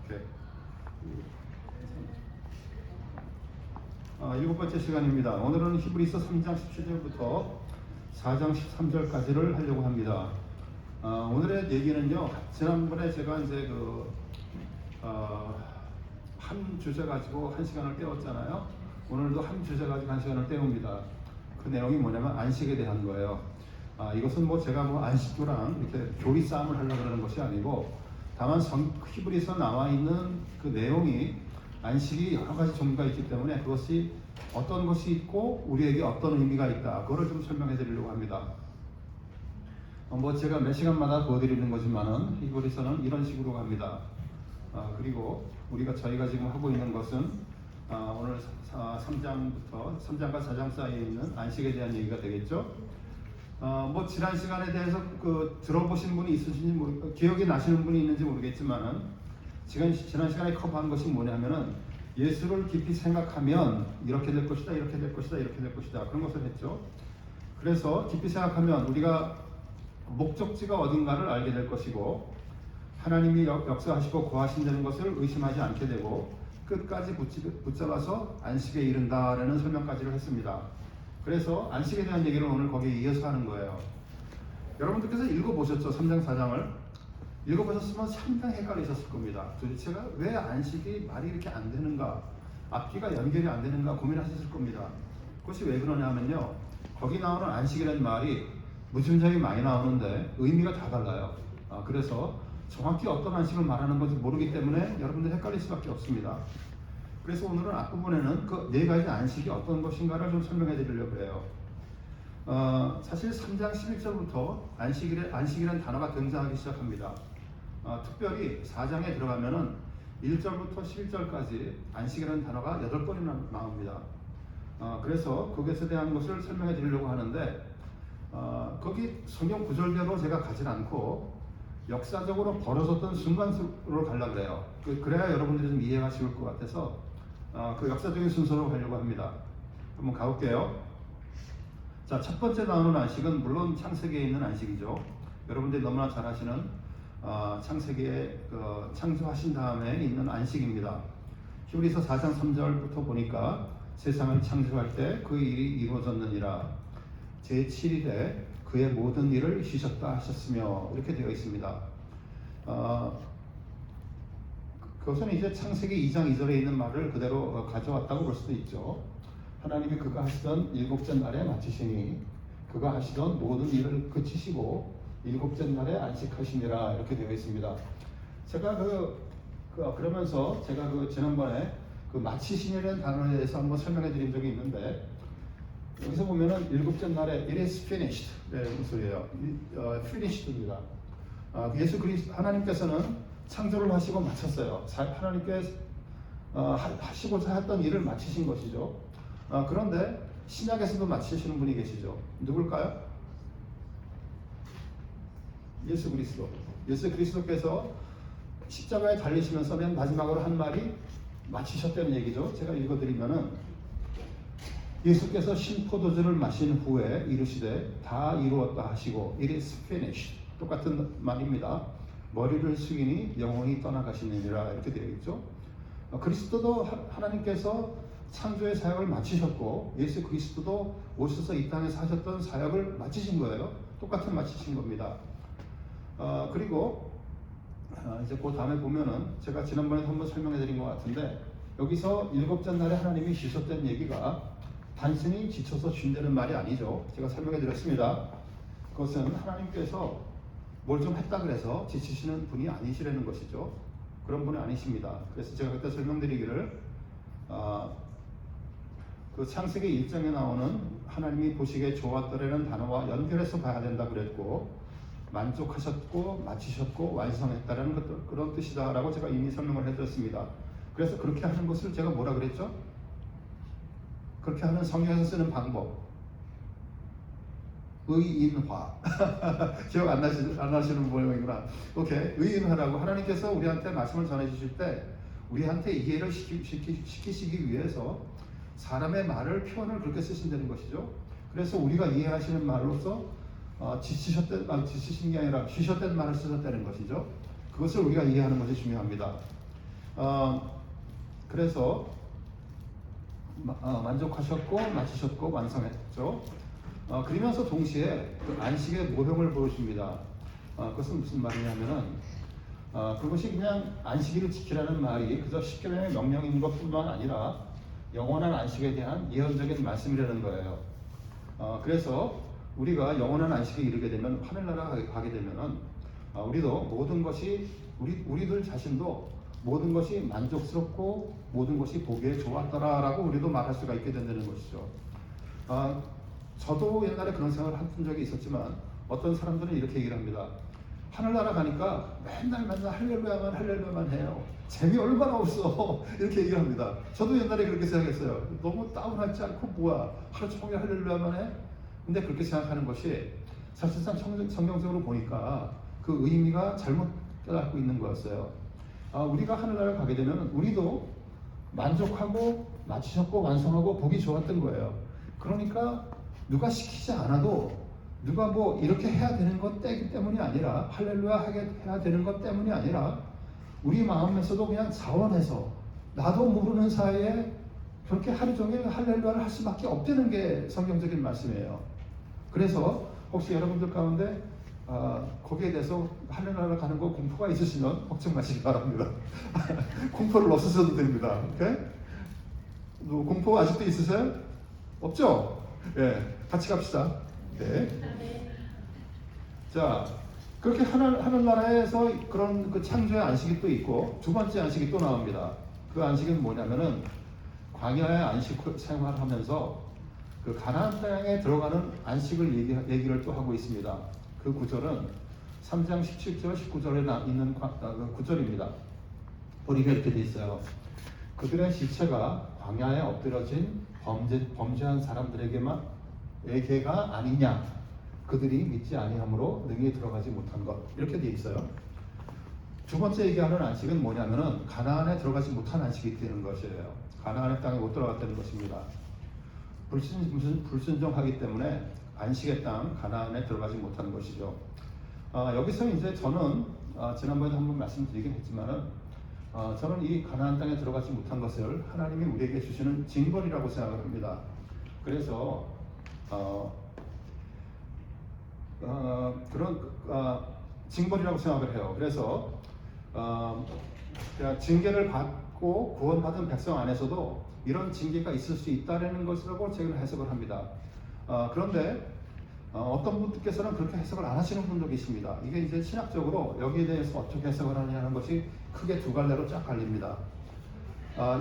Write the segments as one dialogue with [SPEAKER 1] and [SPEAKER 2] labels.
[SPEAKER 1] 오케이. 일곱 번째 시간입니다. 오늘은 히브리서 3장 17절부터 4장 13절까지를 하려고 합니다. 오늘의 얘기는요, 지난번에 제가 이제 한 주제 가지고 한 시간을 때웠잖아요. 오늘도 한 주제 가지고 한 시간을 때웁니다. 그 내용이 뭐냐면 안식에 대한 거예요. 이것은 뭐 제가 뭐 안식교랑 이렇게 교리 싸움을 하려고 하는 것이 아니고, 다만 히브리서 나와 있는 그 내용이 안식이 여러 가지 종류가 있기 때문에 그것이 어떤 것이 있고 우리에게 어떤 의미가 있다, 그거를 좀 설명해 드리려고 합니다. 뭐 제가 몇 시간마다 보여드리는 거지만은 히브리서는 이런 식으로 갑니다. 그리고 저희가 지금 하고 있는 것은 오늘 3장과 4장 사이에 있는 안식에 대한 얘기가 되겠죠. 뭐 지난 시간에 대해서 들어보신 분이 있으신지 기억이 나시는 분이 있는지 모르겠지만은 지난 시간에 커버한 것이 뭐냐면은 예수를 깊이 생각하면 이렇게 될 것이다, 이렇게 될 것이다, 이렇게 될 것이다, 그런 것을 했죠. 그래서 깊이 생각하면 우리가 목적지가 어딘가를 알게 될 것이고, 하나님이 역사하시고 거하신다는 것을 의심하지 않게 되고, 끝까지 붙잡아서 안식에 이른다라는 설명까지를 했습니다. 그래서 안식에 대한 얘기를 오늘 거기에 이어서 하는 거예요. 여러분들께서 읽어보셨죠? 3장 4장을 읽어보셨으면 상당히 헷갈리셨을 겁니다. 도대체가 왜 안식이 말이 이렇게 안 되는가, 앞뒤가 연결이 안 되는가 고민하셨을 겁니다. 그것이 왜 그러냐면요, 거기 나오는 안식이라는 말이 무지무지하게 많이 나오는데 의미가 다 달라요. 그래서 정확히 어떤 안식을 말하는 건지 모르기 때문에 여러분들 헷갈릴 수밖에 없습니다. 그래서 오늘은 앞부분에는 그 네 가지 안식이 어떤 것인가를 좀 설명해 드리려고 해요. 사실 3장 11절부터 안식이라는 단어가 등장하기 시작합니다. 특별히 4장에 들어가면은 1절부터 11절까지 안식이라는 단어가 8번이나 나옵니다. 그래서 그것에 대한 것을 설명해 드리려고 하는데, 거기 성경 구절대로 제가 가진 않고 역사적으로 벌어졌던 순간으로 가려고 해요. 그래야 여러분들이 좀 이해가 쉬울 것 같아서 그 역사적인 순서로 가려고 합니다. 한번 가볼게요. 자, 첫 번째 나오는 안식은 물론 창세기에 있는 안식이죠. 여러분들이 너무나 잘 아시는 창세기에 창조하신 다음에 있는 안식입니다. 히브리서 4장 3절부터 보니까 세상을 창조할 때 그 일이 이루어졌느니라, 제7일에 그의 모든 일을 쉬셨다 하셨으며, 이렇게 되어 있습니다. 그것은 이제 창세기 2장 2절에 있는 말을 그대로 가져왔다고 볼 수도 있죠. 하나님이 그가 하시던 일곱째 날에 마치시니 그가 하시던 모든 일을 그치시고 일곱째 날에 안식하시니라, 이렇게 되어 있습니다. 제가 그러면서 제가 지난번에 마치시니라는 단어에 대해서 한번 설명해 드린 적이 있는데, 여기서 보면은 일곱째 날에 it is finished 라는 소리예요. finished입니다. 예수 그리스도 하나님께서는 창조를 하시고 마쳤어요. 하나님께 하시고자 했던 일을 마치신 것이죠. 그런데 신약에서도 마치시는 분이 계시죠. 누굴까요? 예수 그리스도. 예수 그리스도께서 십자가에 달리시면서 맨 마지막으로 한 말이 마치셨다는 얘기죠. 제가 읽어드리면은, 예수께서 신포도주를 마신 후에 이르시되 다 이루었다 하시고 it is finished, 똑같은 말입니다. 머리를 숙이니 영혼이 떠나가시느니라, 이렇게 되어 있죠. 그리스도도 하나님께서 창조의 사역을 마치셨고, 예수 그리스도도 오셔서 이 땅에서 하셨던 사역을 마치신 거예요. 똑같은 마치신 겁니다. 그리고 이제 그 다음에 보면은 제가 지난번에 한번 설명해 드린 것 같은데, 여기서 일곱째 날에 하나님이 쉬셨다는 얘기가 단순히 지쳐서 쉰다는 말이 아니죠. 제가 설명해 드렸습니다. 그것은 하나님께서 뭘 좀 했다 그래서 지치시는 분이 아니시라는 것이죠. 그런 분이 아니십니다. 그래서 제가 그때 설명드리기를 그 창세기 1장에 나오는 하나님이 보시기에 좋았더라는 단어와 연결해서 봐야 된다 그랬고, 만족하셨고 마치셨고 완성했다라는 그런 뜻이다라고 제가 이미 설명을 해드렸습니다. 그래서 그렇게 하는 것을 제가 뭐라 그랬죠? 그렇게 하는 성경에서 쓰는 방법, 의인화. 기억 안 나시는 모양이구나. 오케이, 의인화라고 하나님께서 우리한테 말씀을 전해 주실 때 우리한테 이해를 시키시기 위해서 사람의 말을, 표현을 그렇게 쓰신다는 것이죠. 그래서 우리가 이해하시는 말로서 지치신 게 아니라 쉬셨다는 말을 쓰셨다는 것이죠. 그것을 우리가 이해하는 것이 중요합니다. 그래서 만족하셨고 마치셨고 완성했죠. 그러면서 동시에 그 안식의 모형을 보여줍니다. 그것은 무슨 말이냐면은 그것이 그냥 안식일을 지키라는 말이 그저 십계명의 명령인 것뿐만 아니라 영원한 안식에 대한 예언적인 말씀이라는 거예요. 그래서 우리가 영원한 안식에 이르게 되면 하늘나라 가게 되면은 우리도 모든 것이 우리들 자신도 모든 것이 만족스럽고 모든 것이 보기에 좋았더라라고 우리도 말할 수가 있게 된다는 것이죠. 저도 옛날에 그런 생각을 한 적이 있었지만 어떤 사람들은 이렇게 얘기를 합니다. 하늘나라 가니까 맨날 할렐루야만 해요. 재미 얼마나 없어. 이렇게 얘기를 합니다. 저도 옛날에 그렇게 생각했어요. 너무 다운하지 않고 뭐야 하루 종일 할렐루야만 해? 근데 그렇게 생각하는 것이 사실상 성경적으로 보니까 그 의미가 잘못 깨닫고 있는 거였어요. 우리가 하늘나라를 가게 되면 우리도 만족하고 마치셨고 완성하고 보기 좋았던 거예요. 그러니까 누가 시키지 않아도 누가 뭐 이렇게 해야 되는 것 때문이 아니라 할렐루야 해야 되는 것 때문이 아니라 우리 마음에서도 그냥 자원해서 나도 모르는 사이에 그렇게 하루 종일 할렐루야를 할 수밖에 없다는 게 성경적인 말씀이에요. 그래서 혹시 여러분들 가운데 거기에 대해서 하늘나라 가는 거 공포가 있으시면 걱정 마시기 바랍니다. 공포를 없으셔도 됩니다. 오케이? 공포 아직도 있으세요? 없죠? 예, 같이 갑시다. 네. 자, 그렇게 하늘나라에서 그런 그 창조의 안식이 또 있고 두 번째 안식이 또 나옵니다. 그 안식은 뭐냐면은 광야의 안식 생활을 하면서 그 가나안 땅에 들어가는 안식을 얘기를 또 하고 있습니다. 그 구절은 3장 17절, 19절에 있는 구절입니다. 보니까 이렇게 돼 있어요. 그들의 시체가 광야에 엎드려진 범죄한 사람들에게가 아니냐. 그들이 믿지 아니함으로 능히 들어가지 못한 것. 이렇게 돼 있어요. 두 번째 얘기하는 안식은 뭐냐면은 가나안에 들어가지 못한 안식이 되는 것이에요. 가나안의 땅에 못 들어갔다는 것입니다. 불순종하기 때문에 안식의 땅 가나안에 들어가지 못하는 것이죠. 여기서 이제 저는 지난번에도 한번 말씀드리긴 했지만은 저는 이 가나안 땅에 들어가지 못한 것을 하나님이 우리에게 주시는 징벌이라고 생각을 합니다. 그래서 그런 징벌이라고 생각을 해요. 그래서 징계를 받고 구원받은 백성 안에서도 이런 징계가 있을 수 있다는 것이라고 제가 해석을 합니다. 그런데 어떤 분들께서는 그렇게 해석을 안 하시는 분도 계십니다. 이게 이제 신학적으로 여기에 대해서 어떻게 해석을 하느냐는 것이 크게 두 갈래로 쫙 갈립니다.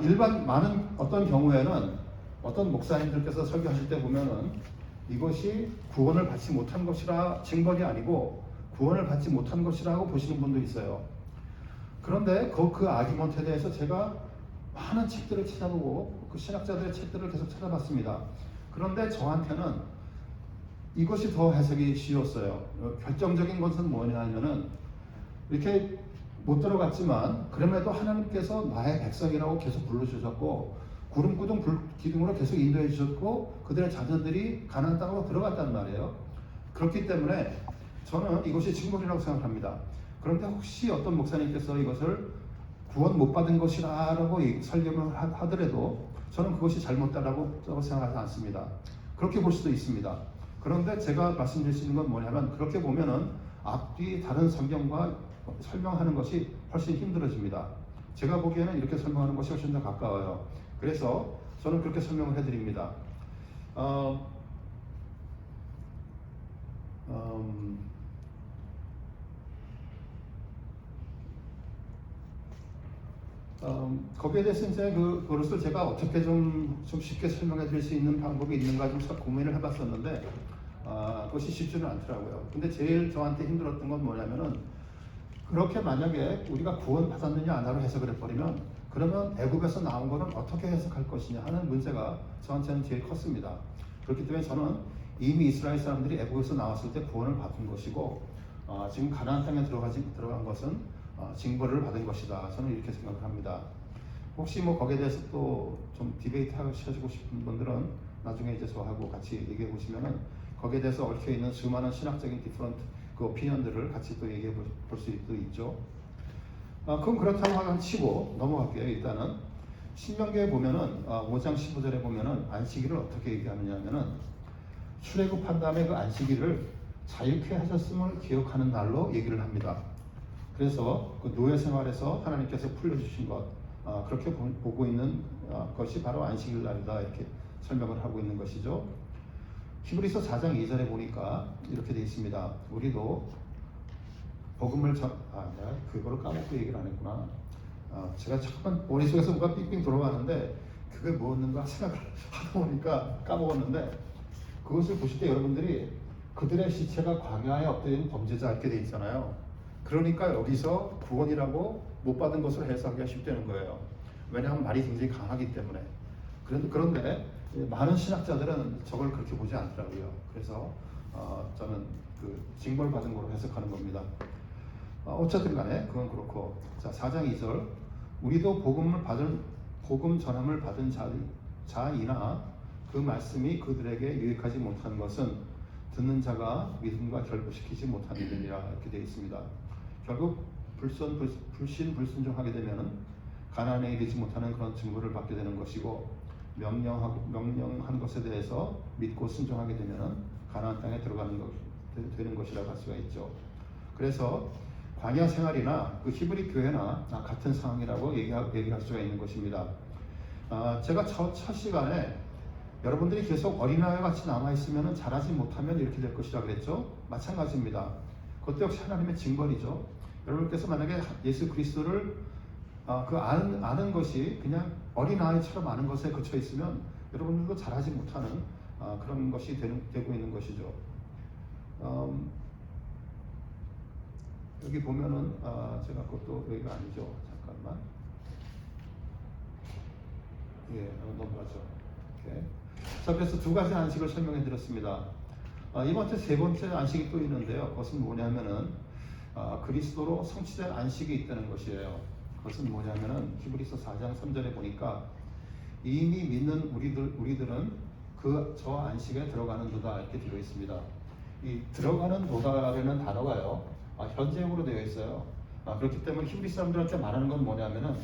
[SPEAKER 1] 일반 많은 어떤 경우에는 어떤 목사님들께서 설교하실 때 보면은 이것이 구원을 받지 못한 것이라 징벌이 아니고 구원을 받지 못한 것이라고 보시는 분도 있어요. 그런데 그 아기먼트에 대해서 제가 많은 책들을 찾아보고 그 신학자들의 책들을 계속 찾아봤습니다. 그런데 저한테는 이것이 더 해석이 쉬웠어요. 결정적인 것은 뭐냐면은 이렇게 못 들어갔지만 그럼에도 하나님께서 나의 백성이라고 계속 불러주셨고 구름 기둥으로 계속 인도해 주셨고 그들의 자녀들이 가나안 땅으로 들어갔단 말이에요. 그렇기 때문에 저는 이것이 징벌이라고 생각합니다. 그런데 혹시 어떤 목사님께서 이것을 구원 못 받은 것이라고 설명을 하더라도 저는 그것이 잘못다라고 생각하지 않습니다. 그렇게 볼 수도 있습니다. 그런데 제가 말씀드릴 수 있는 건 뭐냐면 그렇게 보면은 앞뒤 다른 성경과 설명하는 것이 훨씬 힘들어집니다. 제가 보기에는 이렇게 설명하는 것이 훨씬 더 가까워요. 그래서 저는 그렇게 설명을 해드립니다. 거기에 대해서 이제 그것을 제가 어떻게 좀 쉽게 설명해 드릴 수 있는 방법이 있는가 좀 고민을 해봤었는데 그것이 쉽지는 않더라고요. 근데 제일 저한테 힘들었던 건 뭐냐면은 그렇게 만약에 우리가 구원 받았느냐 안 하고 해석을 해버리면 그러면 애굽에서 나온 거는 어떻게 해석할 것이냐 하는 문제가 저한테는 제일 컸습니다. 그렇기 때문에 저는 이미 이스라엘 사람들이 애굽에서 나왔을 때 구원을 받은 것이고 지금 가나안 땅에 들어간 것은 징벌을 받은 것이다. 저는 이렇게 생각을 합니다. 혹시 뭐 거기에 대해서 또 좀 디베이트 하시고 싶은 분들은 나중에 이제 저하고 같이 얘기해 보시면은 거기에 대해서 얽혀 있는 수많은 신학적인 디퍼런트 그 오피니언들을 같이 또 얘기해 볼 수도 있죠. 그럼 그렇다고 하면 치고 넘어갈게요. 일단은 신명기에 보면은 5장 15절에 보면은 안식일을 어떻게 얘기하느냐면은 출애굽한 다음에 그 안식일을 자유케 하셨음을 기억하는 날로 얘기를 합니다. 그래서 그 노예 생활에서 하나님께서 풀려주신 것 그렇게 보고 있는 것이 바로 안식일 날이다 이렇게 설명을 하고 있는 것이죠. 히브리서 4장 2절에 보니까 이렇게 되어 있습니다. 우리도 복음을 내가 그거를 까먹고 얘기를 안 했구나. 제가 잠깐 머릿속에서 뭐가 삥삥 돌아가는데 그게 뭐였는가 생각을 하다 보니까 까먹었는데 그것을 보실 때 여러분들이 그들의 시체가 광야에 엎드린 범죄자 이렇게 돼 있잖아요. 그러니까 여기서 구원이라고 못 받은 것을 해석하기가 쉽다는 거예요. 왜냐하면 말이 굉장히 강하기 때문에. 그런데 많은 신학자들은 저걸 그렇게 보지 않더라고요. 그래서 저는 그 징벌 받은 거로 해석하는 겁니다. 어쨌든 간에 그건 그렇고, 자 4장 2절 우리도 복음 전함을 받은 자이나 그 말씀이 그들에게 유익하지 못한 것은 듣는 자가 믿음과 결부시키지 못한 일이라 이렇게 되어 있습니다. 결국 불순종하게 되면은 가나안에 이르지 못하는 그런 증거를 받게 되는 것이고, 명령한 것에 대해서 믿고 순종하게 되면은 가나안 땅에 되는 것이라고 할 수가 있죠. 그래서 광야 생활이나 그 히브리 교회나 같은 상황이라고 얘기할 수가 있는 것입니다. 제가 첫 시간에 여러분들이 계속 어린아이 같이 남아있으면 자라지 못하면 이렇게 될 것이라 그랬죠. 마찬가지입니다. 그것도 역시 하나님의 징벌이죠. 여러분께서 만약에 예수 그리스도를 아는 것이 그냥 어린아이처럼 아는 것에 그쳐 있으면 여러분들도 자라지 못하는 그런 것이 되고 있는 것이죠. 여기 보면은 제가 그것도 여기가 아니죠. 잠깐만. 넘어가죠. 오케이. 자, 그래서 두 가지 안식을 설명해 드렸습니다. 이번 주 세 번째 안식이 또 있는데요. 그것은 뭐냐면은 그리스도로 성취된 안식이 있다는 것이에요. 그것은 뭐냐면은 히브리서 4장 3절에 보니까 이미 믿는 우리들은 저 안식에 들어가는 도다 이렇게 되어 있습니다. 이 들어가는 도다라는 단어가요, 현재형으로 되어 있어요. 그렇기 때문에 히브리 사람들한테 말하는 건 뭐냐면은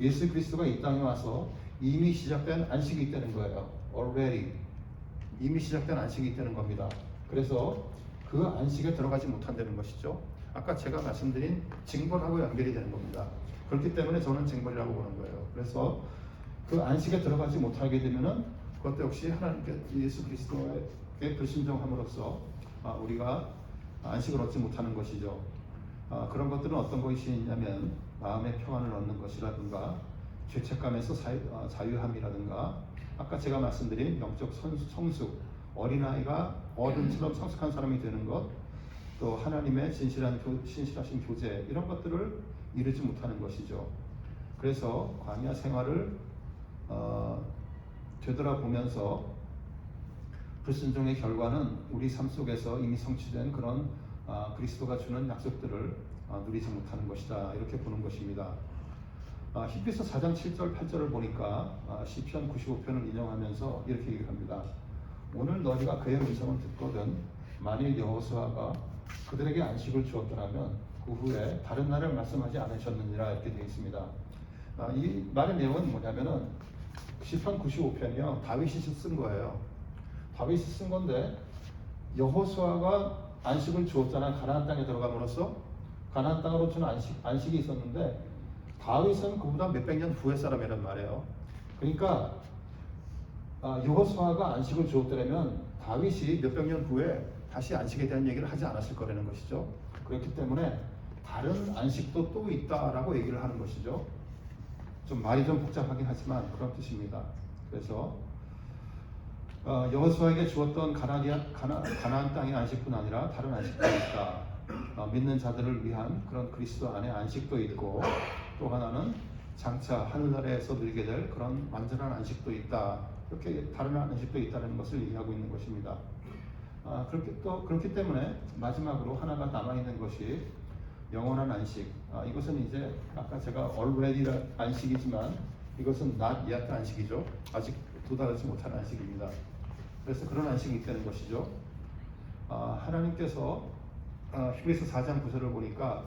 [SPEAKER 1] 예수 그리스도가 이 땅에 와서 이미 시작된 안식이 있다는 거예요. already 이미 시작된 안식이 있다는 겁니다. 그래서 그 안식에 들어가지 못한다는 것이죠. 아까 제가 말씀드린 징벌하고 연결이 되는 겁니다. 그렇기 때문에 저는 징벌이라고 보는 거예요. 그래서 그 안식에 들어가지 못하게 되면은 그것도 역시 하나님께 예수 그리스도에 불순종함으로써 우리가 안식을 얻지 못하는 것이죠. 그런 것들은 어떤 것이 있냐면 마음의 평안을 얻는 것이라든가 죄책감에서 자유함이라든가 아까 제가 말씀드린 영적 성숙, 어린아이가 어른처럼 성숙한 사람이 되는 것, 또 하나님의 신실하신 교제, 이런 것들을 이루지 못하는 것이죠. 그래서 광야 생활을 되돌아보면서 불순종의 결과는 우리 삶 속에서 이미 성취된 그런 그리스도가 주는 약속들을 누리지 못하는 것이다 이렇게 보는 것입니다. 히브리서 4장 7절 8절을 보니까 시편 95편을 인용하면서 이렇게 얘기합니다. 오늘 너희가 그의 음성을 듣거든 만일 여호수아가 그들에게 안식을 주었더라면 그 후에 다른 날을 말씀하지 않으셨느니라 이렇게 되어 있습니다. 이 말의 내용은 뭐냐면은 시편 95편이요 다윗이 쓴 거예요. 다윗이 쓴 건데 여호수아가 안식을 주었잖아요. 가나안 땅에 들어감으로써 가나안 땅으로 주는 안식이 있었는데 다윗은 그보다 몇백 년 후의 사람이란 말이에요. 그러니까 여호수아가 안식을 주었더라면 다윗이 몇백 년 후에 다시 안식에 대한 얘기를 하지 않았을 거라는 것이죠. 그렇기 때문에 다른 안식도 또 있다라고 얘기를 하는 것이죠. 좀 말이 좀 복잡하긴 하지만 그런 뜻입니다. 그래서 여호수아에게 주었던 가나안 땅의 안식뿐 아니라 다른 안식도 있다. 믿는 자들을 위한 그런 그리스도 안의 안식도 있고, 또 하나는 장차 하늘나라에서 누리게 될 그런 완전한 안식도 있다. 이렇게 다른 안식도 있다는 것을 얘기하고 있는 것입니다. 그렇기 때문에 마지막으로 하나가 남아있는 것이 영원한 안식. 이것은 이제 아까 제가 already 안식이지만 이것은 not yet 안식이죠. 아직 도달하지 못한 안식입니다. 그래서 그런 안식이 있다는 것이죠. 하나님께서 히브리서 4장 9절을 보니까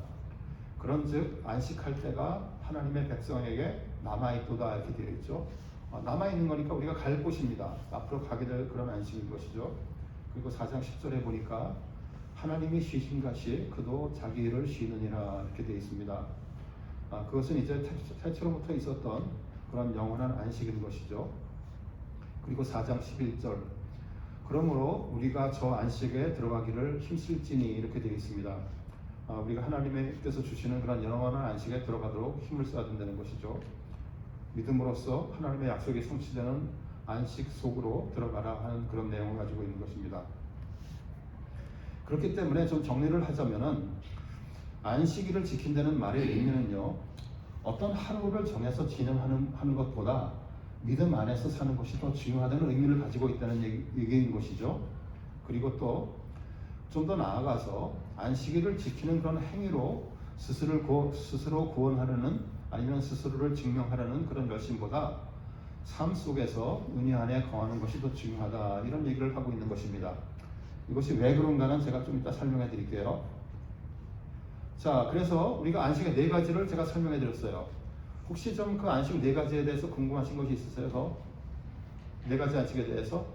[SPEAKER 1] 그런즉 안식할 때가 하나님의 백성에게 남아있도다 이렇게 되어 있죠. 남아있는 거니까 우리가 갈 곳입니다. 앞으로 가게 될 그런 안식인 것이죠. 그리고 4장 10절에 보니까 하나님이 쉬신 같이 그도 자기 일을 쉬느니라 이렇게 되어 있습니다. 그것은 이제 태초로부터 있었던 그런 영원한 안식인 것이죠. 그리고 4장 11절 그러므로 우리가 저 안식에 들어가기를 힘쓸지니 이렇게 되어 있습니다. 우리가 하나님께서 주시는 그런 영원한 안식에 들어가도록 힘을 써야 된다는 것이죠. 믿음으로써 하나님의 약속이 성취되는 안식 속으로 들어가라 하는 그런 내용을 가지고 있는 것입니다. 그렇기 때문에 좀 정리를 하자면은 안식일을 지킨다는 말의 의미는요, 어떤 하루를 정해서 진행하는 것보다 믿음 안에서 사는 것이 더 중요하다는 의미를 가지고 있다는 얘기인 것이죠. 그리고 또 좀 더 나아가서 안식일을 지키는 그런 행위로 스스로 구원하려는 아니면 스스로를 증명하려는 그런 열심보다 삶 속에서 은혜 안에 거하는 것이 더 중요하다 이런 얘기를 하고 있는 것입니다. 이것이 왜 그런가는 제가 좀 이따 설명해 드릴게요. 자, 그래서 우리가 안식의 4가지를 제가 설명해 드렸어요. 혹시 좀 그 안식 4가지에 대해서 궁금하신 것이 있으세요? 4가지 안식에 대해서?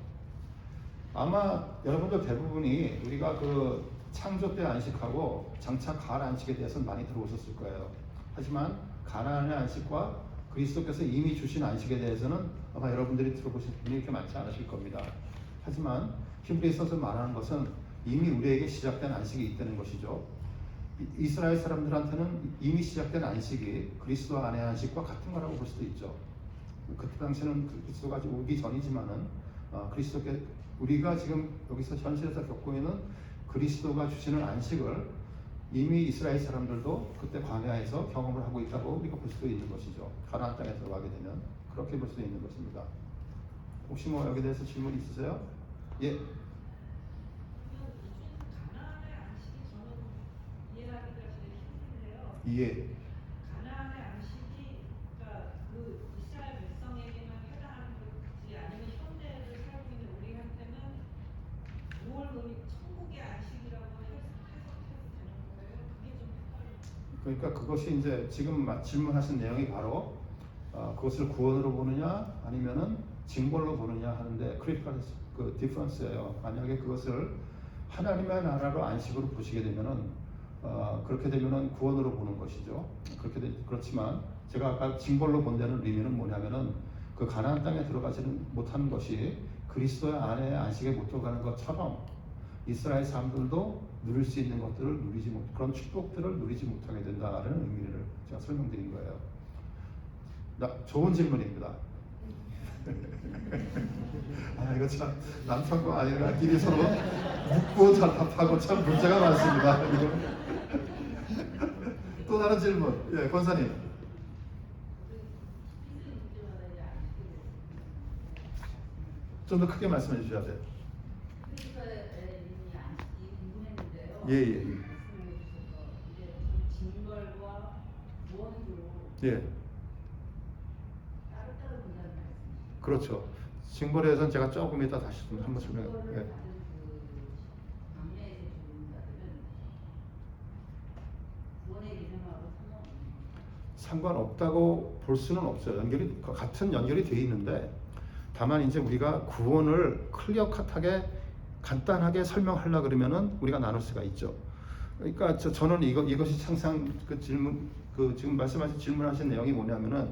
[SPEAKER 1] 아마 여러분들 대부분이 우리가 그 창조 때 안식하고 장차 가을 안식에 대해서 많이 들어오셨을 거예요. 하지만 가나안의 안식과 그리스도께서 이미 주신 안식에 대해서는 아마 여러분들이 들어보신 분이 그렇게 많지 않으실 겁니다. 하지만 히브리서에서 말하는 것은 이미 우리에게 시작된 안식이 있다는 것이죠. 이스라엘 사람들한테는 이미 시작된 안식이 그리스도 안의 안식과 같은 거라고 볼 수도 있죠. 그때 당시에는 그리스도가 오기 전이지만은 그리스도께 우리가 지금 여기서 현실에서 겪고 있는 그리스도가 주시는 안식을 이미 이스라엘 사람들도 그때 광야에서 경험을 하고 있다고 우리가 볼 수도 있는 것이죠. 가나안 땅에 들어가게 되면 그렇게 볼 수도 있는 것입니다. 혹시 뭐 여기에 대해서 질문 있으세요? 예.
[SPEAKER 2] 가나안의 안식이 저는 이해하기가 제일 힘든데요.
[SPEAKER 1] 예.
[SPEAKER 2] 가나안의 안식이 그러니까 그 이스라엘 백성에게만 해당하는 것이 아니면 현대를 살고 있는 우리한테는 뭘 천국의 안식이라고 해석해도 되는 거예요? 그게 좀 헷갈려요.
[SPEAKER 1] 그러니까 그것이 이제 지금 질문하신 내용이 바로 그것을 구원으로 보느냐 아니면은 징벌로 보느냐 하는데 크리티컬 그 디퍼런스예요. 만약에 그것을 하나님의 나라로 안식으로 보시게 되면은 그렇게 되면은 구원으로 보는 것이죠. 그렇지만 제가 아까 징벌로 본다는 의미는 뭐냐면은 그 가나안 땅에 들어가지는 못하는 것이 그리스도의 안에 안식에 못 들어가는 것처럼 이스라엘 사람들도 누릴 수 있는 것들을 누리지 못, 그런 축복들을 누리지 못하게 된다는 의미를 제가 설명드린 거예요. 좋은 질문입니다. 이거 참 남편과 아내끼리 서로 묻고 답하고 참 문제가 많습니다. 또 다른 질문, 예, 권사님. 좀 더 크게 말씀해 주셔야 돼요. 예.
[SPEAKER 2] 징벌과 구원으로
[SPEAKER 1] 예.
[SPEAKER 2] 따로따로 본다는 말씀이시죠?
[SPEAKER 1] 그렇죠. 징벌에 대해서는 제가 조금 이따 다시 좀 한번 설명해. 예. 상관없다고 볼 수는 없어요. 같은 연결이 되어 있는데, 다만 이제 우리가 구원을 클리어컷하게 간단하게 설명하려 그러면은 우리가 나눌 수가 있죠. 그러니까 저는 이것이 항상 지금 말씀하신 질문하신 내용이 뭐냐면은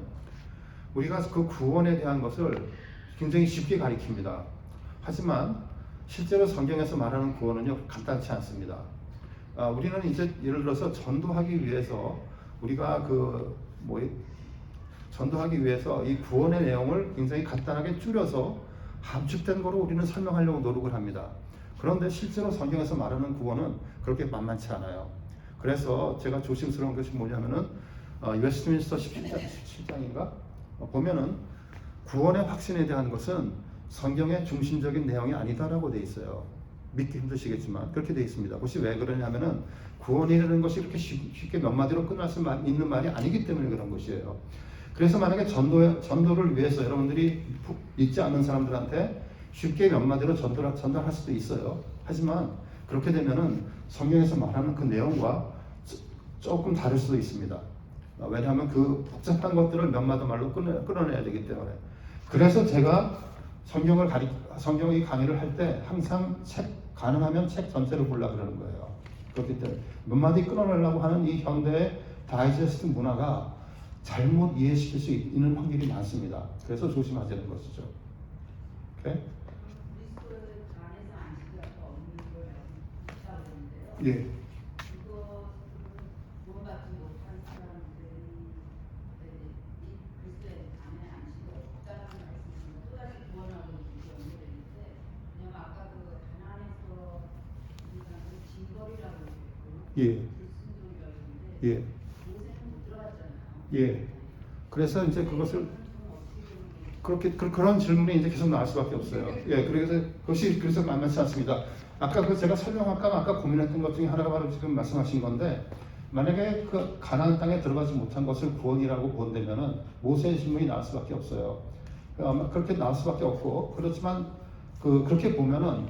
[SPEAKER 1] 우리가 그 구원에 대한 것을 굉장히 쉽게 가리킵니다. 하지만 실제로 성경에서 말하는 구원은요 간단치 않습니다. 우리는 이제 예를 들어서 전도하기 위해서 우리가 전도하기 위해서 이 구원의 내용을 굉장히 간단하게 줄여서 함축된 거로 우리는 설명하려고 노력을 합니다. 그런데 실제로 성경에서 말하는 구원은 그렇게 만만치 않아요. 그래서 제가 조심스러운 것이 뭐냐면은 웨스트민스터 17장인가 보면은 구원의 확신에 대한 것은 성경의 중심적인 내용이 아니다라고 돼 있어요. 믿기 힘드시겠지만 그렇게 돼 있습니다. 그것이 왜 그러냐면은 구원이라는 것이 그렇게 쉽게 몇 마디로 끝날 수 있는 말이 아니기 때문에 그런 것이에요. 그래서 만약에 전도를 위해서 여러분들이 믿지 않는 사람들한테 쉽게 몇 마디로 전달할 수도 있어요. 하지만 그렇게 되면은 성경에서 말하는 그 내용과 조금 다를 수도 있습니다. 왜냐하면 그 복잡한 것들을 몇 마디 말로 끊어내야 되기 때문에. 그래서 제가 성경의 강의를 할 때 항상 가능하면 책 전체를 보려고 그러는 거예요. 그렇기 때문에 몇 마디 끊어내려고 하는 이 현대의 다이제스트 문화가 잘못 이해시킬 수 있는 확률이 많습니다. 그래서 조심하자는 것이죠. 오케이?
[SPEAKER 3] 그리스도 안에서 안식이 없는 걸 말씀하셨다고 했는데요.
[SPEAKER 1] 예.
[SPEAKER 3] 그거 구원받지 못한 사람들이 이 그리스도의 안에 안식이 없다는 말씀이신가? 또다시 구원하고 연결되는데, 왜냐면 아까 그 가나안에서 그 징벌이라고 했고
[SPEAKER 1] 예.
[SPEAKER 3] 불순종이었는데
[SPEAKER 1] 예.
[SPEAKER 3] 모세는 못 들어갔잖아요.
[SPEAKER 1] 예. 그래서 이제 그것을 그런 질문이 이제 계속 나올 수밖에 없어요. 예, 그래서 그것이 그래서 만만치 않습니다. 아까 그 제가 설명할까 아까 고민했던 것 중에 하나가 바로 지금 말씀하신 건데, 만약에 그 가나안 땅에 들어가지 못한 것을 구원이라고 본다면은 모세의 질문이 나올 수밖에 없어요. 아마 그렇게 나올 수밖에 없고, 그렇지만 그렇게 보면은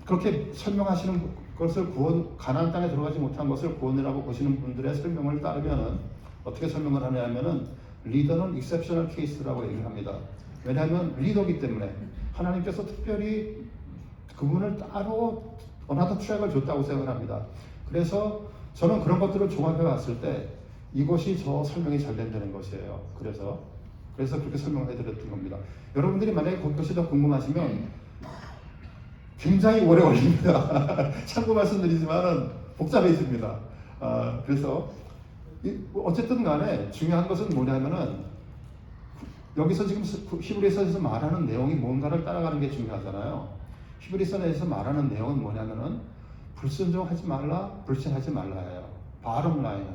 [SPEAKER 1] 그렇게 설명하시는 것을 가나안 땅에 들어가지 못한 것을 구원이라고 보시는 분들의 설명을 따르면은 어떻게 설명을 하냐면은 리더는 exceptional case라고 얘기를 합니다. 왜냐하면 리더이기 때문에 하나님께서 특별히 그분을 따로 어나더 트랙을 줬다고 생각합니다. 그래서 저는 그런 것들을 종합해 봤을 때 이것이 저 설명이 잘 된다는 것이에요. 그래서 그렇게 설명해 드렸던 겁니다. 여러분들이 만약에 그것이 더 궁금하시면 굉장히 오래 걸립니다. 참고 말씀드리지만은 복잡해집니다. 그래서 어쨌든 간에 중요한 것은 뭐냐면은 여기서 지금 히브리서에서 말하는 내용이 뭔가를 따라가는 게 중요하잖아요. 히브리서에서 말하는 내용은 뭐냐면은 불순종하지 말라, 불신하지 말라예요. 바름 라인은.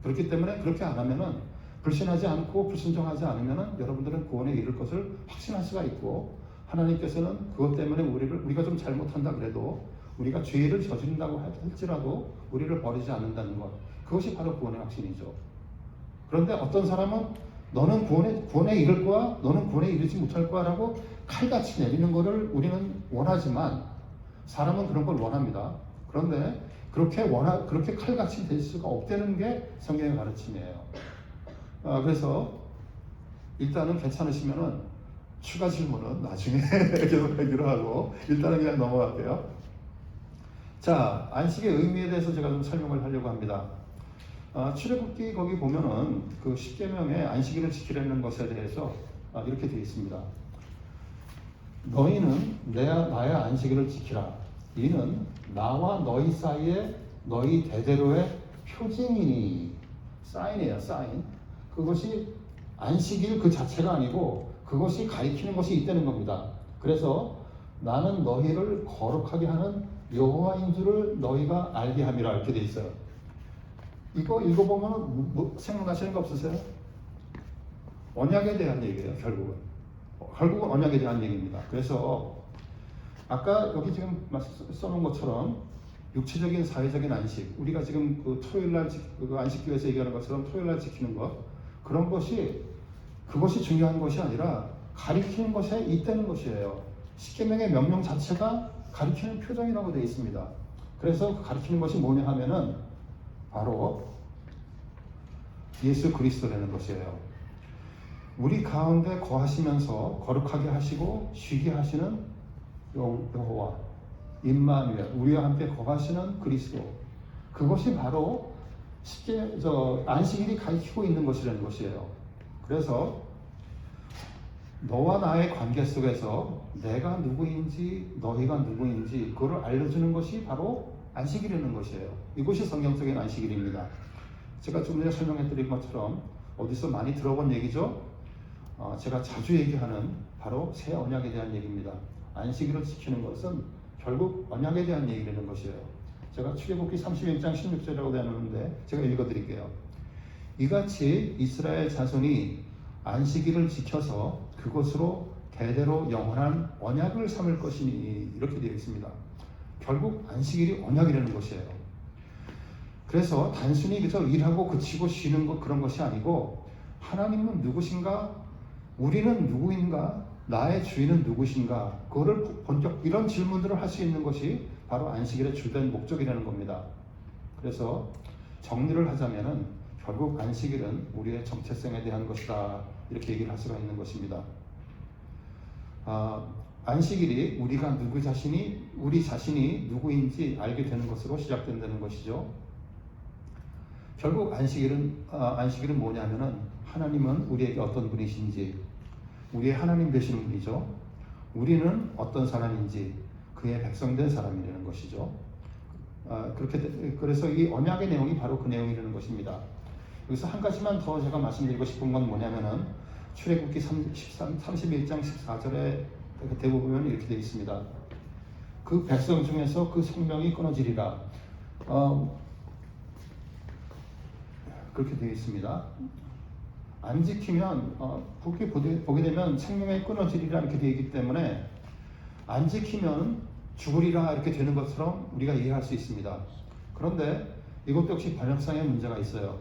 [SPEAKER 1] 그렇기 때문에 그렇게 안 하면은 불신하지 않고 불순종하지 않으면은 여러분들은 구원에 이를 것을 확신할 수가 있고, 하나님께서는 그것 때문에 우리가 좀 잘못한다 그래도 우리가 죄를 저지른다고 할지라도 우리를 버리지 않는다는 것, 그것이 바로 구원의 확신이죠. 그런데 어떤 사람은 너는 구원에 이를 거야, 너는 구원에 이르지 못할 거야라고 칼같이 내리는 것을 우리는 원하지만 사람은 그런 걸 원합니다. 그런데 그렇게 칼같이 될 수가 없다는 게 성경의 가르침이에요. 그래서 일단은 괜찮으시면은 추가 질문은 나중에 계속 하기로 하고 일단은 그냥 넘어갈게요. 자, 안식의 의미에 대해서 제가 좀 설명을 하려고 합니다. 출애굽기 거기 보면은 그 10계명에 안식일을 지키려는 것에 대해서 이렇게 되어 있습니다. 너희는 나의 안식일을 지키라. 이는 나와 너희 사이에 너희 대대로의 표징이니. 사인이에요, 사인. 그것이 안식일 그 자체가 아니고 그것이 가리키는 것이 있다는 겁니다. 그래서 나는 너희를 거룩하게 하는 여호와인 줄을 너희가 알게 함이라 이렇게 돼 있어요. 이거 읽어보면 생각나시는 거 없으세요? 언약에 대한 얘기예요. 결국은 언약에 대한 얘기입니다. 그래서 아까 여기 지금 써놓은 것처럼 육체적인 사회적인 안식, 우리가 지금 그 토요일날 그 안식교에서 얘기하는 것처럼 토요일날 지키는 것, 그런 그것이 중요한 것이 아니라 가리키는 것에 있다는 것이에요. 십계명의 명령 자체가 가리키는 표정이라고 되어 있습니다. 그래서 가리키는 것이 뭐냐 하면은 바로 예수 그리스도라는 것이에요. 우리 가운데 거하시면서 거룩하게 하시고 쉬게 하시는 여호와 임마누엘, 우리와 함께 거하시는 그리스도, 그것이 바로 안식일이 가리키고 있는 것이라는 것이에요. 그래서 너와 나의 관계 속에서 내가 누구인지 너희가 누구인지 그걸 알려주는 것이 바로 안식일이라는 것이에요. 이것이 성경적인 안식일입니다. 제가 좀 전에 설명해드린 것처럼 어디서 많이 들어본 얘기죠. 제가 자주 얘기하는 바로 새 언약에 대한 얘기입니다. 안식일을 지키는 것은 결국 언약에 대한 얘기라는 것이에요. 제가 출애굽기 31장 16절이라고 되어 있는데 제가 읽어드릴게요. 이같이 이스라엘 자손이 안식일을 지켜서 그것으로 대대로 영원한 언약을 삼을 것이니 이렇게 되어 있습니다. 결국 안식일이 언약이라는 것이에요. 그래서 단순히 그저 일하고 그치고 쉬는 것 그런 것이 아니고 하나님은 누구신가? 우리는 누구인가? 나의 주인은 누구신가? 그거를 본격 이런 질문들을 할 수 있는 것이 바로 안식일의 주된 목적이라는 겁니다. 그래서 정리를 하자면은 결국 안식일은 우리의 정체성에 대한 것이다, 이렇게 얘기를 할 수가 있는 것입니다. 안식일이 우리가 우리 자신이 누구인지 알게 되는 것으로 시작된다는 것이죠. 결국 안식일은 뭐냐면은 하나님은 우리에게 어떤 분이신지, 우리의 하나님 되시는 분이죠. 우리는 어떤 사람인지, 그의 백성된 사람이라는 것이죠. 그래서 이 언약의 내용이 바로 그 내용이라는 것입니다. 여기서 한 가지만 더 제가 말씀드리고 싶은 건 뭐냐면은 출애굽기 31장 14절에 대부분 이렇게 되어 있습니다. 그 백성 중에서 그 생명이 끊어지리라. 그렇게 되어 있습니다. 안 지키면 그렇게 보게 되면 생명이 끊어지리라 이렇게 되어 있기 때문에 안 지키면 죽으리라 이렇게 되는 것처럼 우리가 이해할 수 있습니다. 그런데 이것도 역시 번역상의 문제가 있어요.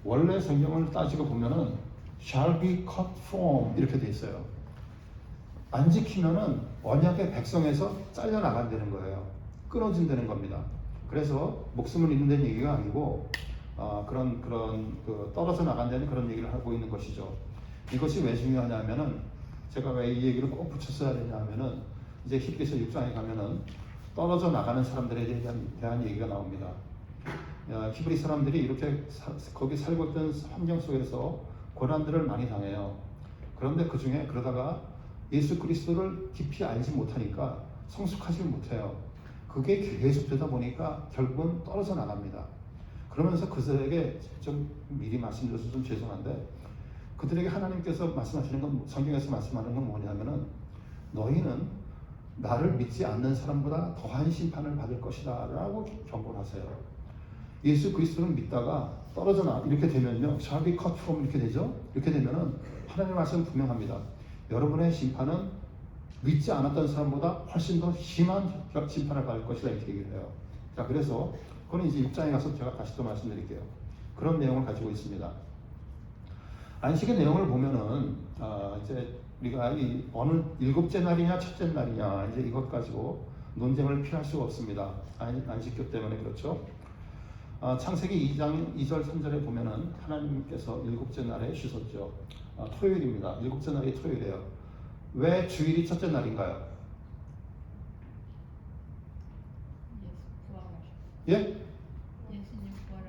[SPEAKER 1] 원래 성경을 따지고 보면은 shall be cut from 이렇게 되어 있어요. 안 지키면은 언약의 백성에서 잘려 나간다는 거예요. 끊어진다는 겁니다. 그래서 목숨을 잃는다는 얘기가 아니고 그런 떨어져 나간다는 그런 얘기를 하고 있는 것이죠. 이것이 왜 중요하냐면은 제가 왜 이 얘기를 꼭 붙였어야 되냐면은 이제 히브리서 6장에 가면은 떨어져 나가는 사람들에 대한 얘기가 나옵니다. 히브리 사람들이 이렇게 거기 살고 있던 환경 속에서 고난들을 많이 당해요. 그런데 그 중에 그러다가 예수 그리스도를 깊이 알지 못하니까 성숙하지 못해요. 그게 계속되다 보니까 결국은 떨어져 나갑니다. 그러면서 그들에게 좀 미리 말씀드려서 좀 죄송한데 그들에게 하나님께서 말씀하시는 건, 성경에서 말씀하는 건 뭐냐면은 너희는 나를 믿지 않는 사람보다 더한 심판을 받을 것이다 라고 경고를 하세요. 예수 그리스도를 믿다가 떨어져 나 이렇게 되면요, shall be cut from 이렇게 되죠. 이렇게 되면은 하나님의 말씀은 분명합니다. 여러분의 심판은 믿지 않았던 사람보다 훨씬 더 심한 심판을 받을 것이다 이렇게 얘기를 해요. 자, 그래서 그건 이제 6장에 가서 제가 다시 또 말씀드릴게요. 그런 내용을 가지고 있습니다. 안식의 내용을 보면은 이제 우리가 어느 일곱째 날이냐 첫째 날이냐 이제 이것 가지고 논쟁을 피할 수가 없습니다. 안식교 때문에 그렇죠. 창세기 2장 2절 3절에 보면은 하나님께서 일곱째 날에 쉬셨죠. 토요일입니다. 일곱째 날이 토요일이에요. 왜 주일이 첫째 날인가요? 예?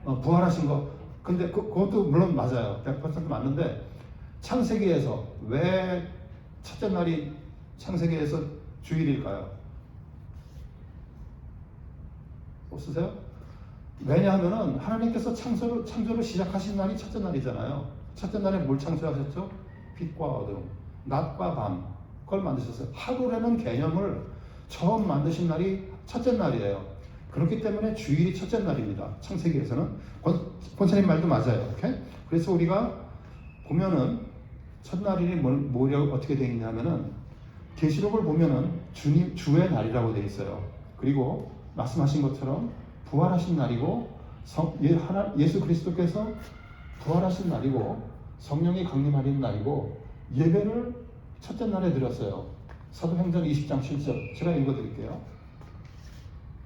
[SPEAKER 1] 부활하신 거. 근데 그것도 물론 맞아요. 100% 맞는데 창세기에서 왜 첫째 날이 창세기에서 주일일까요? 없으세요? 왜냐하면은 하나님께서 창조를 시작하신 날이 첫째 날이잖아요. 첫째 날에 뭘 창조하셨죠? 빛과 어둠, 낮과 밤, 그걸 만드셨어요. 하루라는 개념을 처음 만드신 날이 첫째 날이에요. 그렇기 때문에 주일이 첫째 날입니다. 창세기에서는 권사님 말도 맞아요. 오케이? 그래서 우리가 보면은 첫날이 뭐라고 어떻게 되어 있냐면은 계시록을 보면은 주의 날이라고 되어 있어요. 그리고 말씀하신 것처럼 부활하신 날이고 예수 그리스도께서 부활하신 날이고 성령이 강림하는 날이고 예배를 첫째 날에 드렸어요. 사도행전 20장 7절 제가 읽어드릴게요.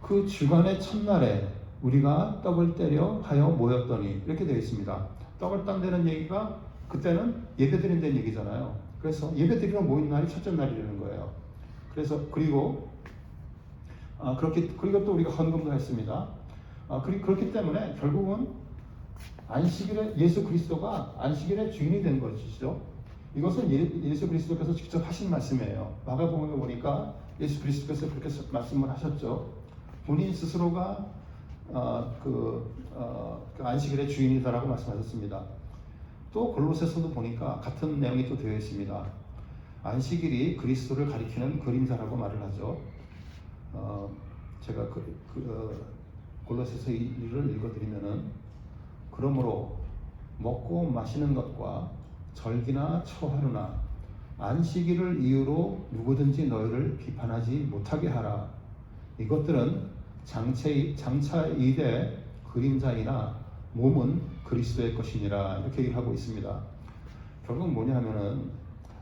[SPEAKER 1] 그 주간의 첫날에 우리가 떡을 때려 하여 모였더니 이렇게 되어 있습니다. 떡을 딴다는 얘기가 그때는 예배 드린다는 얘기잖아요. 그래서 예배 드리러 모인 날이 첫째 날이라는 거예요. 그래서 그리고 또 우리가 헌금도 했습니다. 그렇기 때문에 결국은 안식일에 예수 그리스도가 안식일의 주인이 된 것이죠. 이것은 예수 그리스도께서 직접 하신 말씀이에요. 마가복음에 보니까 예수 그리스도께서 그렇게 말씀을 하셨죠. 본인 스스로가 그 안식일의 주인이다라고 말씀하셨습니다. 또 골로새서도 보니까 같은 내용이 또 되어 있습니다. 안식일이 그리스도를 가리키는 그림자라고 말을 하죠. 제가 골로새서 1을 읽어드리면은 그러므로 먹고 마시는 것과 절기나 초하루나 안식일을 이유로 누구든지 너희를 비판하지 못하게 하라. 이것들은 장차 이대 그림자이나 몸은 그리스도의 것이니라 이렇게 얘기를 하고 있습니다. 결국 뭐냐 하면은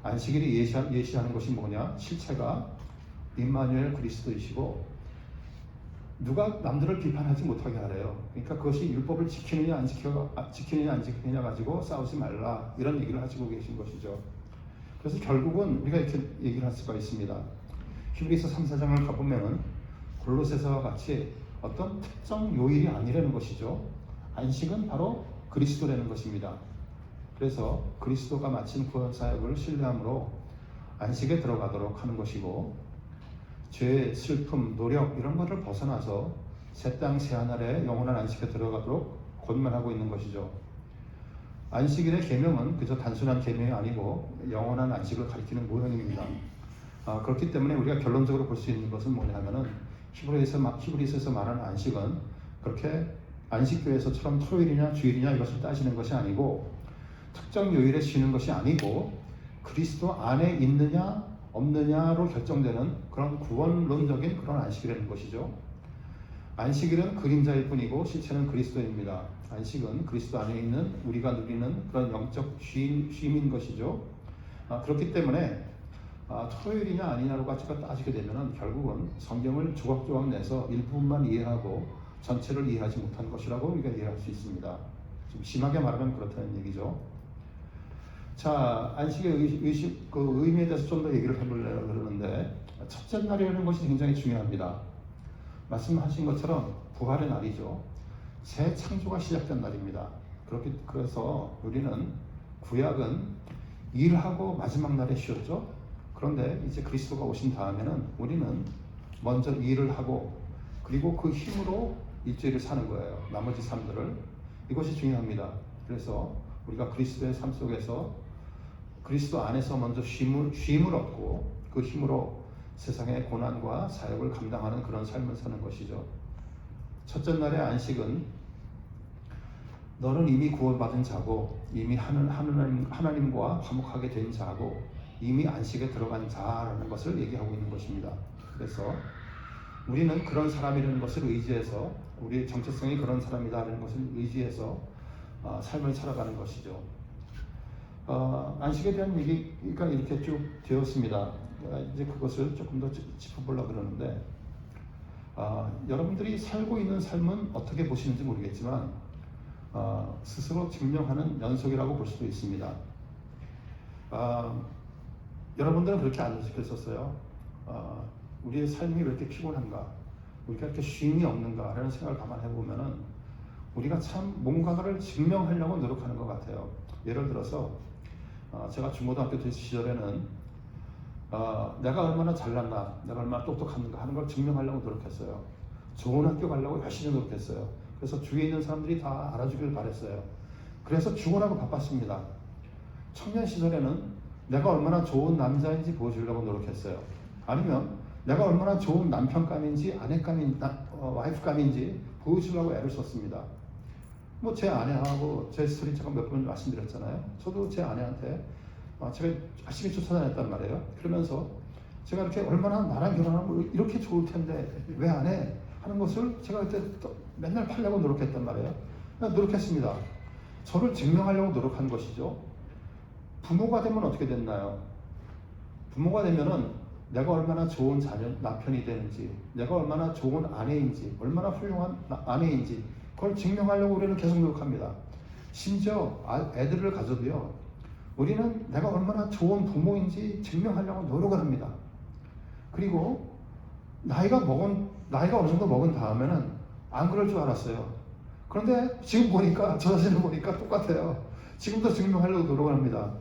[SPEAKER 1] 안식일이 예시하는 것이 뭐냐? 실체가 임마누엘 그리스도이시고 누가 남들을 비판하지 못하게 하래요. 그러니까 그것이 율법을 지키느냐 안 지키느냐 가지고 싸우지 말라, 이런 얘기를 하시고 계신 것이죠. 그래서 결국은 우리가 이렇게 얘기를 할 수가 있습니다. 히브리서 3, 4장을 가보면은 골로새서와 같이 어떤 특정 요일이 아니라는 것이죠. 안식은 바로 그리스도라는 것입니다. 그래서 그리스도가 마친 구원 사역을 신뢰함으로 안식에 들어가도록 하는 것이고, 죄, 슬픔, 노력 이런 것을 벗어나서 새 땅 새 하늘의 영원한 안식에 들어가도록 권면하고 있는 것이죠. 안식일의 계명은 그저 단순한 계명이 아니고 영원한 안식을 가리키는 모형입니다. 그렇기 때문에 우리가 결론적으로 볼 수 있는 것은 뭐냐면은 히브리서에서 말하는 안식은 그렇게 안식교에서처럼 토요일이냐 주일이냐 이것을 따지는 것이 아니고, 특정 요일에 쉬는 것이 아니고 그리스도 안에 있느냐 없느냐로 결정되는 그런 구원론적인 그런 안식이라는 것이죠. 안식일은 그림자일 뿐이고 실체는 그리스도입니다. 안식은 그리스도 안에 있는 우리가 누리는 그런 영적 쉼인 것이죠. 그렇기 때문에 토요일이냐 아니냐로 따지게 되면 결국은 성경을 조각조각 내서 일부분만 이해하고 전체를 이해하지 못한 것이라고 우리가 이해할 수 있습니다. 좀 심하게 말하면 그렇다는 얘기죠. 자, 안식의 의미에 대해서 좀 더 얘기를 해보려고 그러는데, 첫째 날이라는 것이 굉장히 중요합니다. 말씀하신 것처럼 부활의 날이죠. 새 창조가 시작된 날입니다. 그래서 우리는 구약은 일하고 마지막 날에 쉬었죠. 그런데 이제 그리스도가 오신 다음에는 우리는 먼저 일을 하고 그리고 그 힘으로 일주일을 사는 거예요. 나머지 삶들을. 이것이 중요합니다. 그래서 우리가 그리스도의 삶 속에서 그리스도 안에서 먼저 쉼을 얻고 그 힘으로 세상의 고난과 사역을 감당하는 그런 삶을 사는 것이죠. 첫째 날의 안식은 너는 이미 구원받은 자고 이미 하나님과 화목하게 된 자고 이미 안식에 들어간 자라는 것을 얘기하고 있는 것입니다. 그래서 우리는 그런 사람이라는 것을 의지해서, 우리의 정체성이 그런 사람이다라는 것을 의지해서 삶을 살아가는 것이죠. 안식에 대한 얘기가 이렇게 쭉 되었습니다. 이제 그것을 조금 더 짚어보려고 그러는데, 여러분들이 살고 있는 삶은 어떻게 보시는지 모르겠지만 스스로 증명하는 연속이라고 볼 수도 있습니다. 여러분들은 그렇게 안 느꼈었어요. 우리의 삶이 왜 이렇게 피곤한가, 우리가 이렇게 쉼이 없는가 라는 생각을 감안해 보면은 우리가 참 뭔가를 증명하려고 노력하는 것 같아요. 예를 들어서 제가 중고등학교 시절에는 내가 얼마나 잘났나, 내가 얼마나 똑똑한가 하는 걸 증명하려고 노력했어요. 좋은 학교 가려고 열심히 노력했어요. 그래서 주위에 있는 사람들이 다 알아주길 바랬어요. 그래서 죽어나고 바빴습니다. 청년 시절에는 내가 얼마나 좋은 남자인지 보여주려고 노력했어요. 아니면 내가 얼마나 좋은 남편감인지 와이프감인지 보여주려고 애를 썼습니다. 뭐 제 아내하고 제 스토리 제가 몇 번 말씀드렸잖아요. 저도 제 아내한테 제가 열심히 쫓아다녔단 말이에요. 그러면서 제가 이렇게 얼마나 나랑 결혼하면 이렇게 좋을 텐데 왜 안 해? 하는 것을 제가 그때 또 맨날 하려고 노력했단 말이에요. 노력했습니다. 저를 증명하려고 노력한 것이죠. 부모가 되면 어떻게 됐나요? 부모가 되면은 내가 얼마나 좋은 남편이 되는지, 내가 얼마나 좋은 아내인지, 얼마나 훌륭한 아내인지 그걸 증명하려고 우리는 계속 노력합니다. 심지어 애들을 가져도요, 우리는 내가 얼마나 좋은 부모인지 증명하려고 노력을 합니다. 그리고 나이가 어느 정도 먹은 다음에는 안 그럴 줄 알았어요. 그런데 지금 보니까, 저 자신을 보니까 똑같아요. 지금도 증명하려고 노력을 합니다.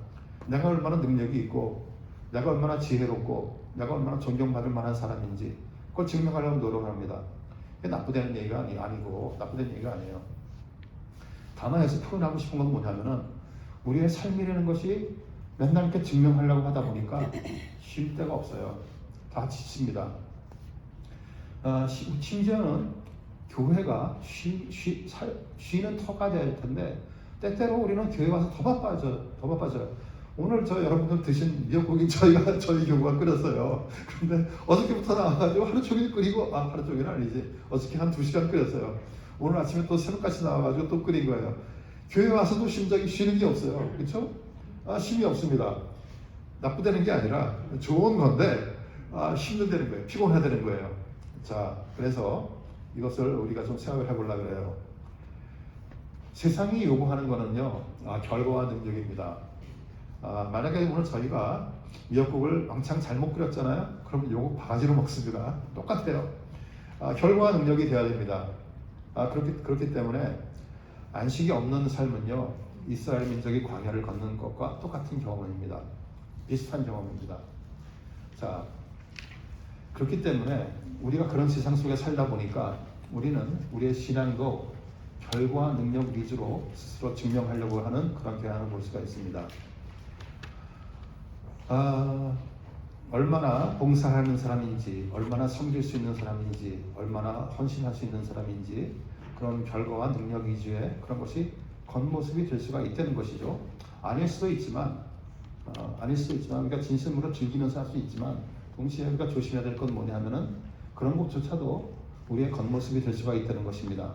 [SPEAKER 1] 내가 얼마나 능력이 있고, 내가 얼마나 지혜롭고, 내가 얼마나 존경받을 만한 사람인지 그걸 증명하려고 노력을 합니다. 그게 나쁘다는 얘기가 아니고 나쁘다는 얘기가 아니에요. 다만 여기서 표현하고 싶은 건 뭐냐면은 우리의 삶이라는 것이 맨날 이렇게 증명하려고 하다 보니까 쉴 데가 없어요. 다 지칩니다. 심지어는 교회가 쉬는 터가 될 텐데 때때로 우리는 교회 와서 더 바빠져요. 오늘 여러분들 드신 미역국이 저희 교구가 끓였어요. 근데 어저께부터 나와가지고 하루 종일 끓이고, 하루 종일은 아니지, 어저께 한 2시간 끓였어요. 오늘 아침에 또 새벽까지 나와가지고 또 끓인 거예요. 교회 와서도 심장이 쉬는 게 없어요. 그렇죠? 쉼이 없습니다. 나쁘다는 게 아니라 좋은 건데 힘들다는 거예요. 피곤하다는 거예요. 자, 그래서 이것을 우리가 좀 생각을 해보려고 그래요. 세상이 요구하는 거는요, 결과와 능력입니다. 만약에 오늘 저희가 미역국을 왕창 잘못 끓였잖아요. 그럼 요거 바가지로 먹습니다. 똑같아요. 결과와 능력이 돼야 됩니다. 그렇기 때문에 안식이 없는 삶은요, 이스라엘 민족이 광야를 걷는 것과 똑같은 경험입니다. 비슷한 경험입니다. 자, 그렇기 때문에 우리가 그런 세상 속에 살다 보니까 우리는 우리의 신앙도 결과 능력 위주로 스스로 증명하려고 하는 그런 경향을 볼 수가 있습니다. 얼마나 봉사하는 사람인지, 얼마나 섬길 수 있는 사람인지, 얼마나 헌신할 수 있는 사람인지 그런 결과와 능력 위주의 그런 것이 겉모습이 될 수가 있다는 것이죠. 아닐 수도 있지만 우리가 진심으로 즐기면서 할 수 있지만 동시에 우리가 조심해야 될 건 뭐냐 하면은 그런 것조차도 우리의 겉모습이 될 수가 있다는 것입니다.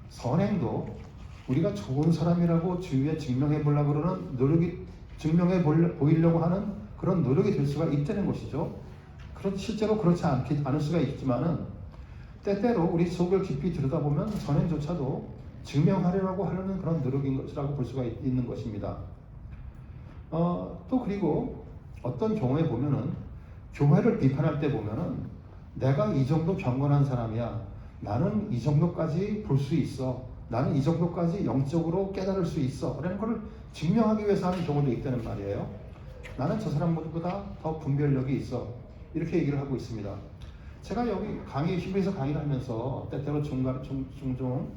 [SPEAKER 1] 선행도 우리가 좋은 사람이라고 주위에 증명해 보려고 그러는 노력이 보이려고 하는 그런 노력이 될 수가 있다는 것이죠. 실제로 그렇지 않을 수가 있지만은 때때로 우리 속을 깊이 들여다보면 선행조차도 증명하려고 하려는 그런 노력인 것이라고 볼 수가 있는 것입니다. 또 그리고 어떤 경우에 보면은 교회를 비판할 때 보면은 내가 이 정도 경건한 사람이야. 나는 이 정도까지 볼 수 있어. 나는 이 정도까지 영적으로 깨달을 수 있어. 라는 걸 증명하기 위해서 하는 경우도 있다는 말이에요. 나는 저 사람보다 더 분별력이 있어. 이렇게 얘기를 하고 있습니다. 제가 여기 히브리서 강의를 하면서 때때로 종종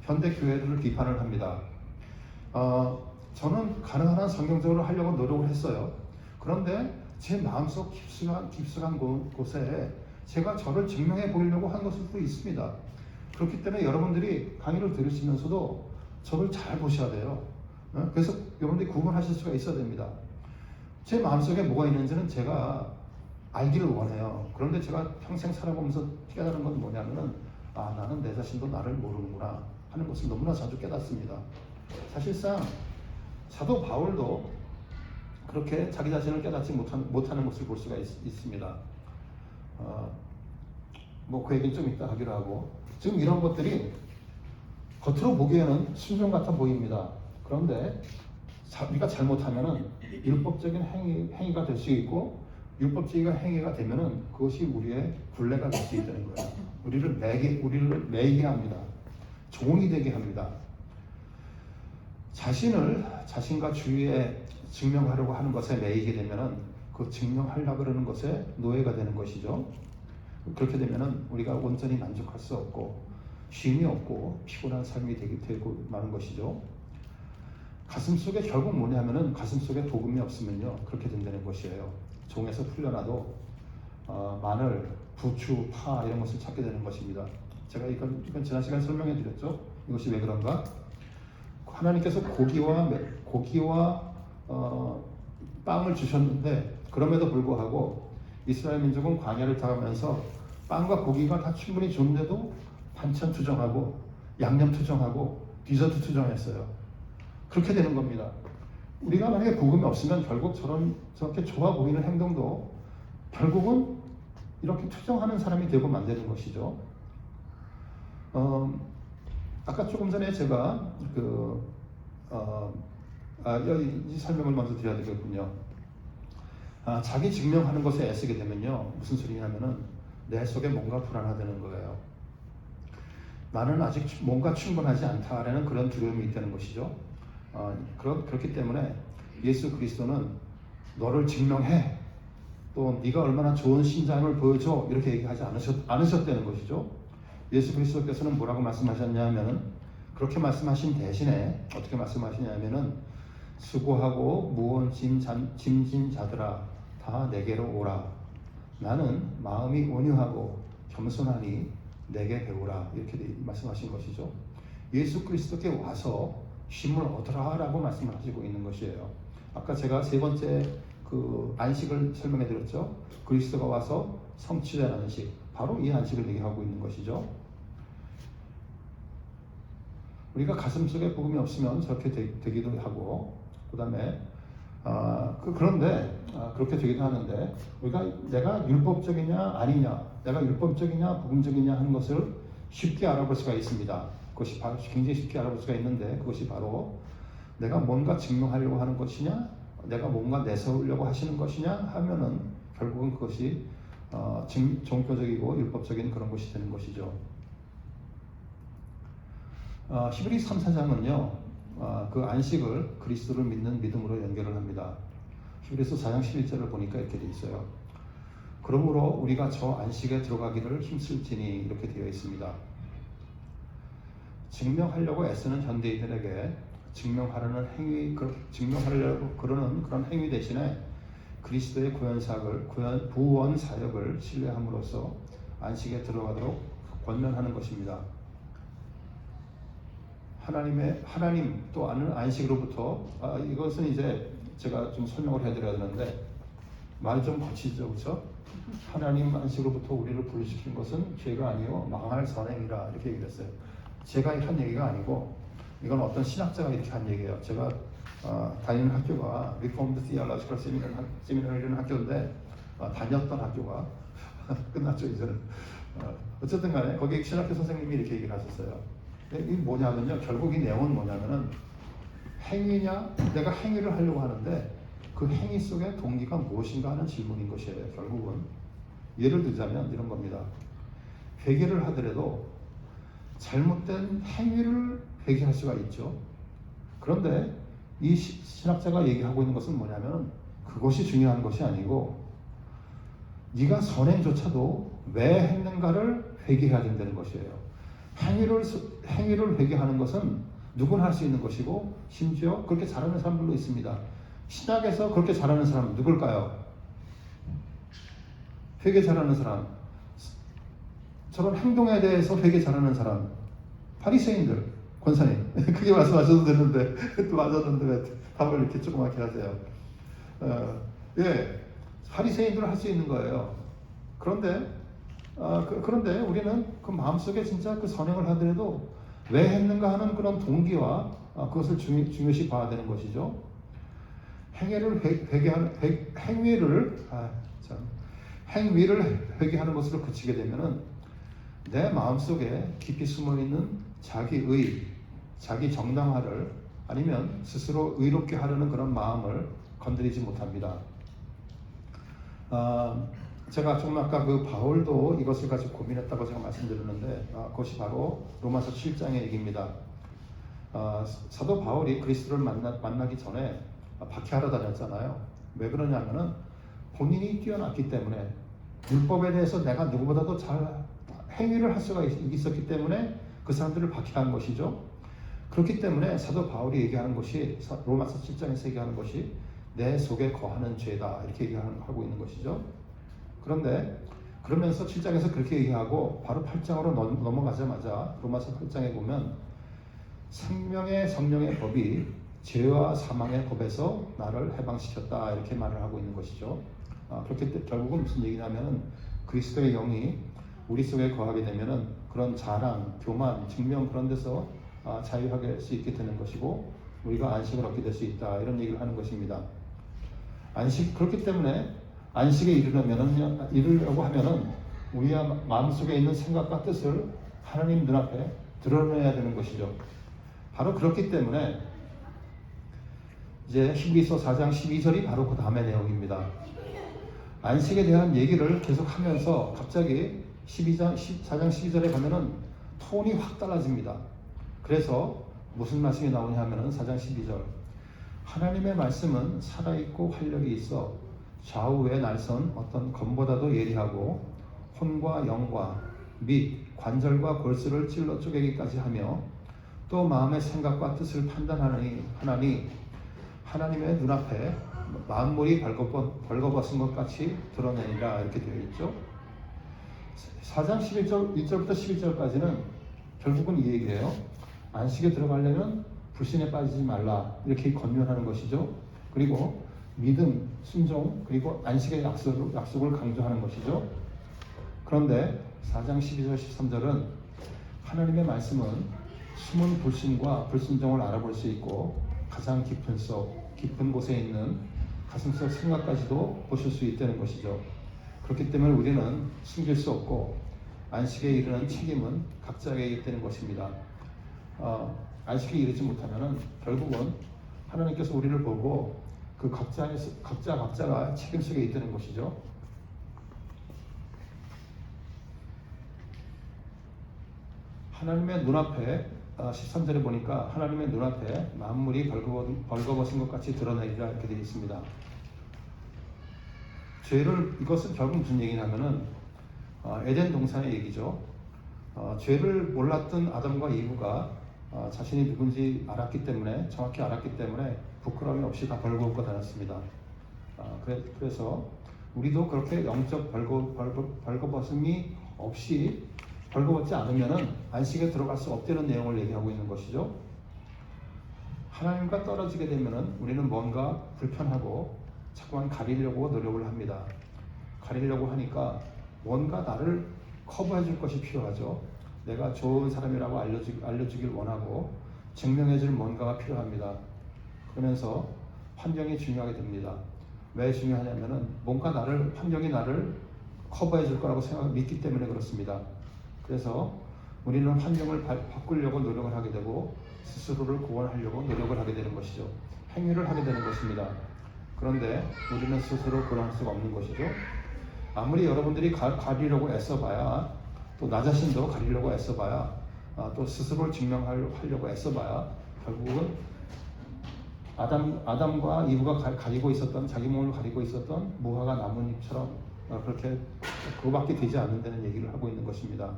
[SPEAKER 1] 현대 교회들을 비판을 합니다. 저는 가능한 한 성경적으로 하려고 노력을 했어요. 그런데 제 마음속 깊숙한 곳에 제가 저를 증명해 보이려고 한 것일 수도 있습니다. 그렇기 때문에 여러분들이 강의를 들으시면서도 저를 잘 보셔야 돼요. 그래서 여러분들이 구분하실 수가 있어야 됩니다. 제 마음속에 뭐가 있는지는 제가 알기를 원해요. 그런데 제가 평생 살아보면서 깨달은 건 뭐냐면은 나는 내 자신도 나를 모르는구나 하는 것을 너무나 자주 깨닫습니다. 사실상 사도 바울도 그렇게 자기 자신을 깨닫지 못하는 것을 볼 수가 있습니다. 그 얘기는 좀 이따 하기로 하고, 지금 이런 것들이 겉으로 보기에는 순종 같아 보입니다. 그런데 우리가 잘못하면은 율법적인 행위가 될 수 있고, 율법적인 행위가 되면은 그것이 우리의 굴레가 될 수 있다는 거예요. 우리를 매이게 합니다. 종이 되게 합니다. 자신과 주위에 증명하려고 하는 것에 매이게 되면은 그 증명하려고 그러는 것에 노예가 되는 것이죠. 그렇게 되면은 우리가 온전히 만족할 수 없고 쉼이 없고 피곤한 삶이 되고 마는 것이죠. 가슴속에 결국 뭐냐면은 가슴속에 복음이 없으면요 그렇게 된다는 것이에요. 종에서 풀려나도 마늘, 부추, 파 이런 것을 찾게 되는 것입니다. 제가 이건 지난 시간에 설명해 드렸죠. 이것이 왜 그런가? 하나님께서 고기와 빵을 주셨는데 그럼에도 불구하고 이스라엘 민족은 광야를 타가면서 빵과 고기가 다 충분히 좋은데도 반찬 투정하고 양념 투정하고 디저트 투정했어요. 그렇게 되는 겁니다. 우리가 만약에 복음이 없으면 결국 저렇게 좋아 보이는 행동도 결국은 이렇게 투정하는 사람이 되고 만드는 것이죠. 아까 조금 전에 제가 이 설명을 먼저 드려야 되겠군요. 자기 증명하는 것에 애쓰게 되면요 무슨 소리냐면은 내 속에 뭔가 불안하다는 거예요. 나는 아직 뭔가 충분하지 않다라는 그런 두려움이 있다는 것이죠. 그렇기 때문에 예수 그리스도는 너를 증명해, 또 네가 얼마나 좋은 신장을 보여줘 이렇게 얘기하지 않으셨다는 것이죠. 예수 그리스도께서는 뭐라고 말씀하셨냐면은 그렇게 말씀하신 대신에 어떻게 말씀하시냐면은 수고하고 무거운 짐진 자들아 다 내게로 오라. 나는 마음이 온유하고 겸손하니 내게 배우라. 이렇게 말씀하신 것이죠. 예수 그리스도께 와서 쉼을 얻으라라고 말씀하시고 있는 것이에요. 아까 제가 세 번째 그 안식을 설명해 드렸죠. 그리스도가 와서 성취된 안식, 바로 이 안식을 얘기하고 있는 것이죠. 우리가 가슴속에 복음이 없으면 저렇게 되기도 하고, 그 다음에 그런데 그렇게 되기도 하는데 우리가 내가 율법적이냐 아니냐, 내가 율법적이냐 복음적이냐 하는 것을 쉽게 알아볼 수가 있습니다. 그것이 바로 굉장히 쉽게 알아볼 수가 있는데 그것이 바로 내가 뭔가 증명하려고 하는 것이냐, 내가 뭔가 내세우려고 하시는 것이냐 하면은 결국은 그것이 종교적이고 율법적인 그런 것이 되는 것이죠. 히브리 3, 4장은요, 그 안식을 그리스도를 믿는 믿음으로 연결을 합니다. 히브리서 4장 11절을 보니까 이렇게 되어 있어요. 그러므로 우리가 저 안식에 들어가기를 힘쓸지니 이렇게 되어 있습니다. 증명하려고 애쓰는 현대인들에게 증명하려고 그러는 그런 행위 대신에 그리스도의 구원 사역을 신뢰함으로써 안식에 들어가도록 권면하는 것입니다. 하나님 또 안식으로부터 이것은 이제 제가 좀 설명을 해드려야 되는데 말이 좀 거치죠, 그렇죠? 하나님 안식으로부터 우리를 분리시킨 것은 죄가 아니요 망할 선행이라 이렇게 얘기를 했어요. 제가 한 얘기가 아니고 이건 어떤 신학자가 이렇게 한 얘기예요. 제가 다니는 학교가 Reformed Theological Seminary라는 학교인데 다녔던 학교가 끝났죠 이제는. 어쨌든 간에 거기 신학교 선생님이 이렇게 얘기를 하셨어요. 이게 뭐냐면요, 결국 이 내용은 뭐냐면은 행위냐, 내가 행위를 하려고 하는데 그 행위 속에 동기가 무엇인가 하는 질문인 것이에요. 결국은 예를 들자면 이런 겁니다. 회개를 하더라도 잘못된 행위를 회개할 수가 있죠. 그런데 이 신학자가 얘기하고 있는 것은 뭐냐면 그것이 중요한 것이 아니고 네가 선행조차도 왜 했는가를 회개해야 된다는 것이에요. 행위를 회개하는 것은 누구나 할 수 있는 것이고 심지어 그렇게 잘하는 사람들도 있습니다. 신학에서 그렇게 잘하는 사람은 누굴까요? 회개 잘하는 사람, 저런 행동에 대해서 회개 잘하는 사람, 바리새인들, 권사님. 그게 말씀하셔도 되는데 또 맞았는데 왜 답을 이렇게 조그맣게 하세요? 예, 바리새인들은 할 수 있는 거예요. 그런데 우리는 그 마음속에 진짜 그 선행을 하더라도 왜 했는가 하는 그런 동기와 그것을 중요시 봐야 되는 것이죠. 행위를 회개하는 것으로 그치게 되면은 내 마음속에 깊이 숨어 있는 자기의, 자기 정당화를 아니면 스스로 의롭게 하려는 그런 마음을 건드리지 못합니다. 제가 좀 아까 그 바울도 이것을 가지고 고민했다고 제가 말씀드렸는데 그것이 바로 로마서 7장의 얘기입니다. 사도 바울이 그리스도를 만나기 전에 박해하러 다녔잖아요. 왜 그러냐면은 본인이 뛰어났기 때문에 율법에 대해서 내가 누구보다도 잘 행위를 할 수가 있었기 때문에 그 사람들을 박해한 것이죠. 그렇기 때문에 사도 바울이 얘기하는 것이 로마서 7장에서 얘기하는 것이 내 속에 거하는 죄다 이렇게 얘기하고 있는 것이죠. 그런데 그러면서 7장에서 그렇게 얘기하고 바로 8장으로 넘어가자마자 로마서 8장에 보면 생명의 성령의 법이 죄와 사망의 법에서 나를 해방시켰다 이렇게 말을 하고 있는 것이죠. 그렇게 결국은 무슨 얘기냐면은 그리스도의 영이 우리 속에 거하게 되면은 그런 자랑, 교만, 증명 그런 데서 자유하게 할 수 있게 되는 것이고 우리가 안식을 얻게 될 수 있다 이런 얘기를 하는 것입니다. 그렇기 때문에 안식에 이르려고 하면은 우리의 마음속에 있는 생각과 뜻을 하나님 눈앞에 드러내야 되는 것이죠. 바로 그렇기 때문에 이제 히브리서 4장 12절이 바로 그 다음의 내용입니다. 안식에 대한 얘기를 계속 하면서 갑자기 4장 12절에 가면은 톤이 확 달라집니다. 그래서 무슨 말씀이 나오냐 하면은 4장 12절 하나님의 말씀은 살아있고 활력이 있어 좌우의 날선 어떤 검보다도 예리하고 혼과 영과 및 관절과 골수를 찔러 쪼개기까지 하며 또 마음의 생각과 뜻을 판단하니 하나님의 눈앞에 만물이 벌거벗은 것 같이 드러내니라 이렇게 되어 있죠. 4장 1절부터 11절까지는 결국은 이 얘기예요. 안식에 들어가려면 불신에 빠지지 말라 이렇게 권면하는 것이죠. 그리고 믿음, 순종, 그리고 안식의 약속을 강조하는 것이죠. 그런데 4장 12절 13절은 하나님의 말씀은 숨은 불신과 불순종을 알아볼 수 있고 가장 깊은 곳에 있는 가슴속 생각까지도 보실 수 있다는 것이죠. 그렇기 때문에 우리는 숨길 수 없고 안식에 이르는 책임은 각자에게 있다는 것입니다. 안식에 이르지 못하면은 결국은 하나님께서 우리를 보고 그 각자가 책임 속에 있다는 것이죠. 하나님의 눈앞에 13절에 보니까 하나님의 눈앞에 만물이 벌거벗은 것 같이 드러내리라 이렇게 되어 있습니다. 이것은 결국 무슨 얘기냐면은 에덴 동산의 얘기죠. 죄를 몰랐던 아담과 이브가 자신이 누군지 정확히 알았기 때문에 부끄러움이 없이 다 벌거벗고 다녔습니다. 그래서 우리도 그렇게 영적 벌거벗음이 없이 벌거벗지 않으면은 안식에 들어갈 수 없다는 내용을 얘기하고 있는 것이죠. 하나님과 떨어지게 되면은 우리는 뭔가 불편하고 자꾸만 가리려고 노력을 합니다. 가리려고 하니까 뭔가 나를 커버해 줄 것이 필요하죠. 내가 좋은 사람이라고 알려주길 원하고 증명해 줄 뭔가가 필요합니다. 그러면서 환경이 중요하게 됩니다. 왜 중요하냐면은 뭔가 환경이 나를 커버해 줄 거라고 믿기 때문에 그렇습니다. 그래서 우리는 환경을 바꾸려고 노력을 하게 되고 스스로를 구원하려고 노력을 하게 되는 것이죠. 행위를 하게 되는 것입니다. 그런데 우리는 스스로 구원할 수가 없는 것이죠. 아무리 여러분들이 가리려고 애써봐야, 또 나 자신도 가리려고 애써봐야, 또 스스로를 증명하려고 애써봐야 결국은 아담과 이브가 가리고 있었던, 자기 몸을 가리고 있었던 무화과 나뭇잎처럼 그렇게 그거밖에 되지 않는다는 얘기를 하고 있는 것입니다.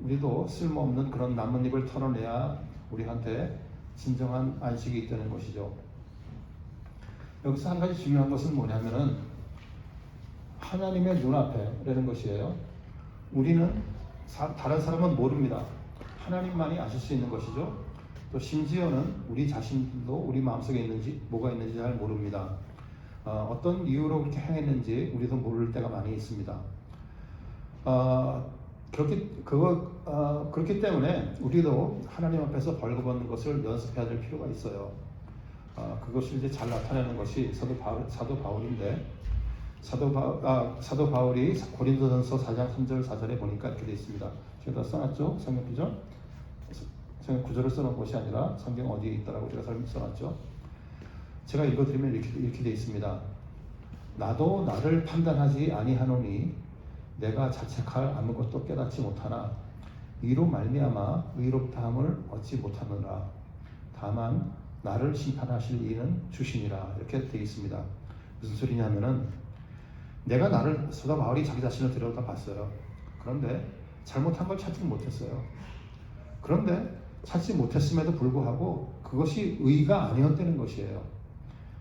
[SPEAKER 1] 우리도 쓸모없는 그런 나뭇잎을 털어내야 우리한테 진정한 안식이 있다는 것이죠. 여기서 한 가지 중요한 것은 뭐냐면은 하나님의 눈앞에라는 것이에요. 우리는 다른 사람은 모릅니다. 하나님만이 아실 수 있는 것이죠. 또 심지어는 우리 자신도 우리 마음속에 뭐가 있는지 잘 모릅니다. 어떤 이유로 그렇게 행했는지 우리도 모를 때가 많이 있습니다. 그렇기 때문에 우리도 하나님 앞에서 벌거벗는 것을 연습해야 될 필요가 있어요. 그것을 이제 잘 나타내는 것이 사도 바울인데, 사도 바울이 고린도전서 4장 3절 4절에 보니까 이렇게 되어 있습니다. 제가 다 써놨죠? 성경 구절? 성경 구절을 써놓은 것이 아니라 성경 어디에 있다라고 제가 써놨죠? 제가 읽어드리면 이렇게 되어 있습니다. 나도 나를 판단하지 아니하노니 내가 자책할 아무것도 깨닫지 못하나 이로 말미암아 의롭다함을 얻지 못하느라 다만 나를 심판하실 이는 주시니라 이렇게 되어 있습니다. 무슨 소리냐면은 내가 사도 바울이 자기 자신을 들여다봤어요. 그런데 잘못한 걸 찾지 못했어요. 그런데 찾지 못했음에도 불구하고 그것이 의가 아니었다는 것이에요.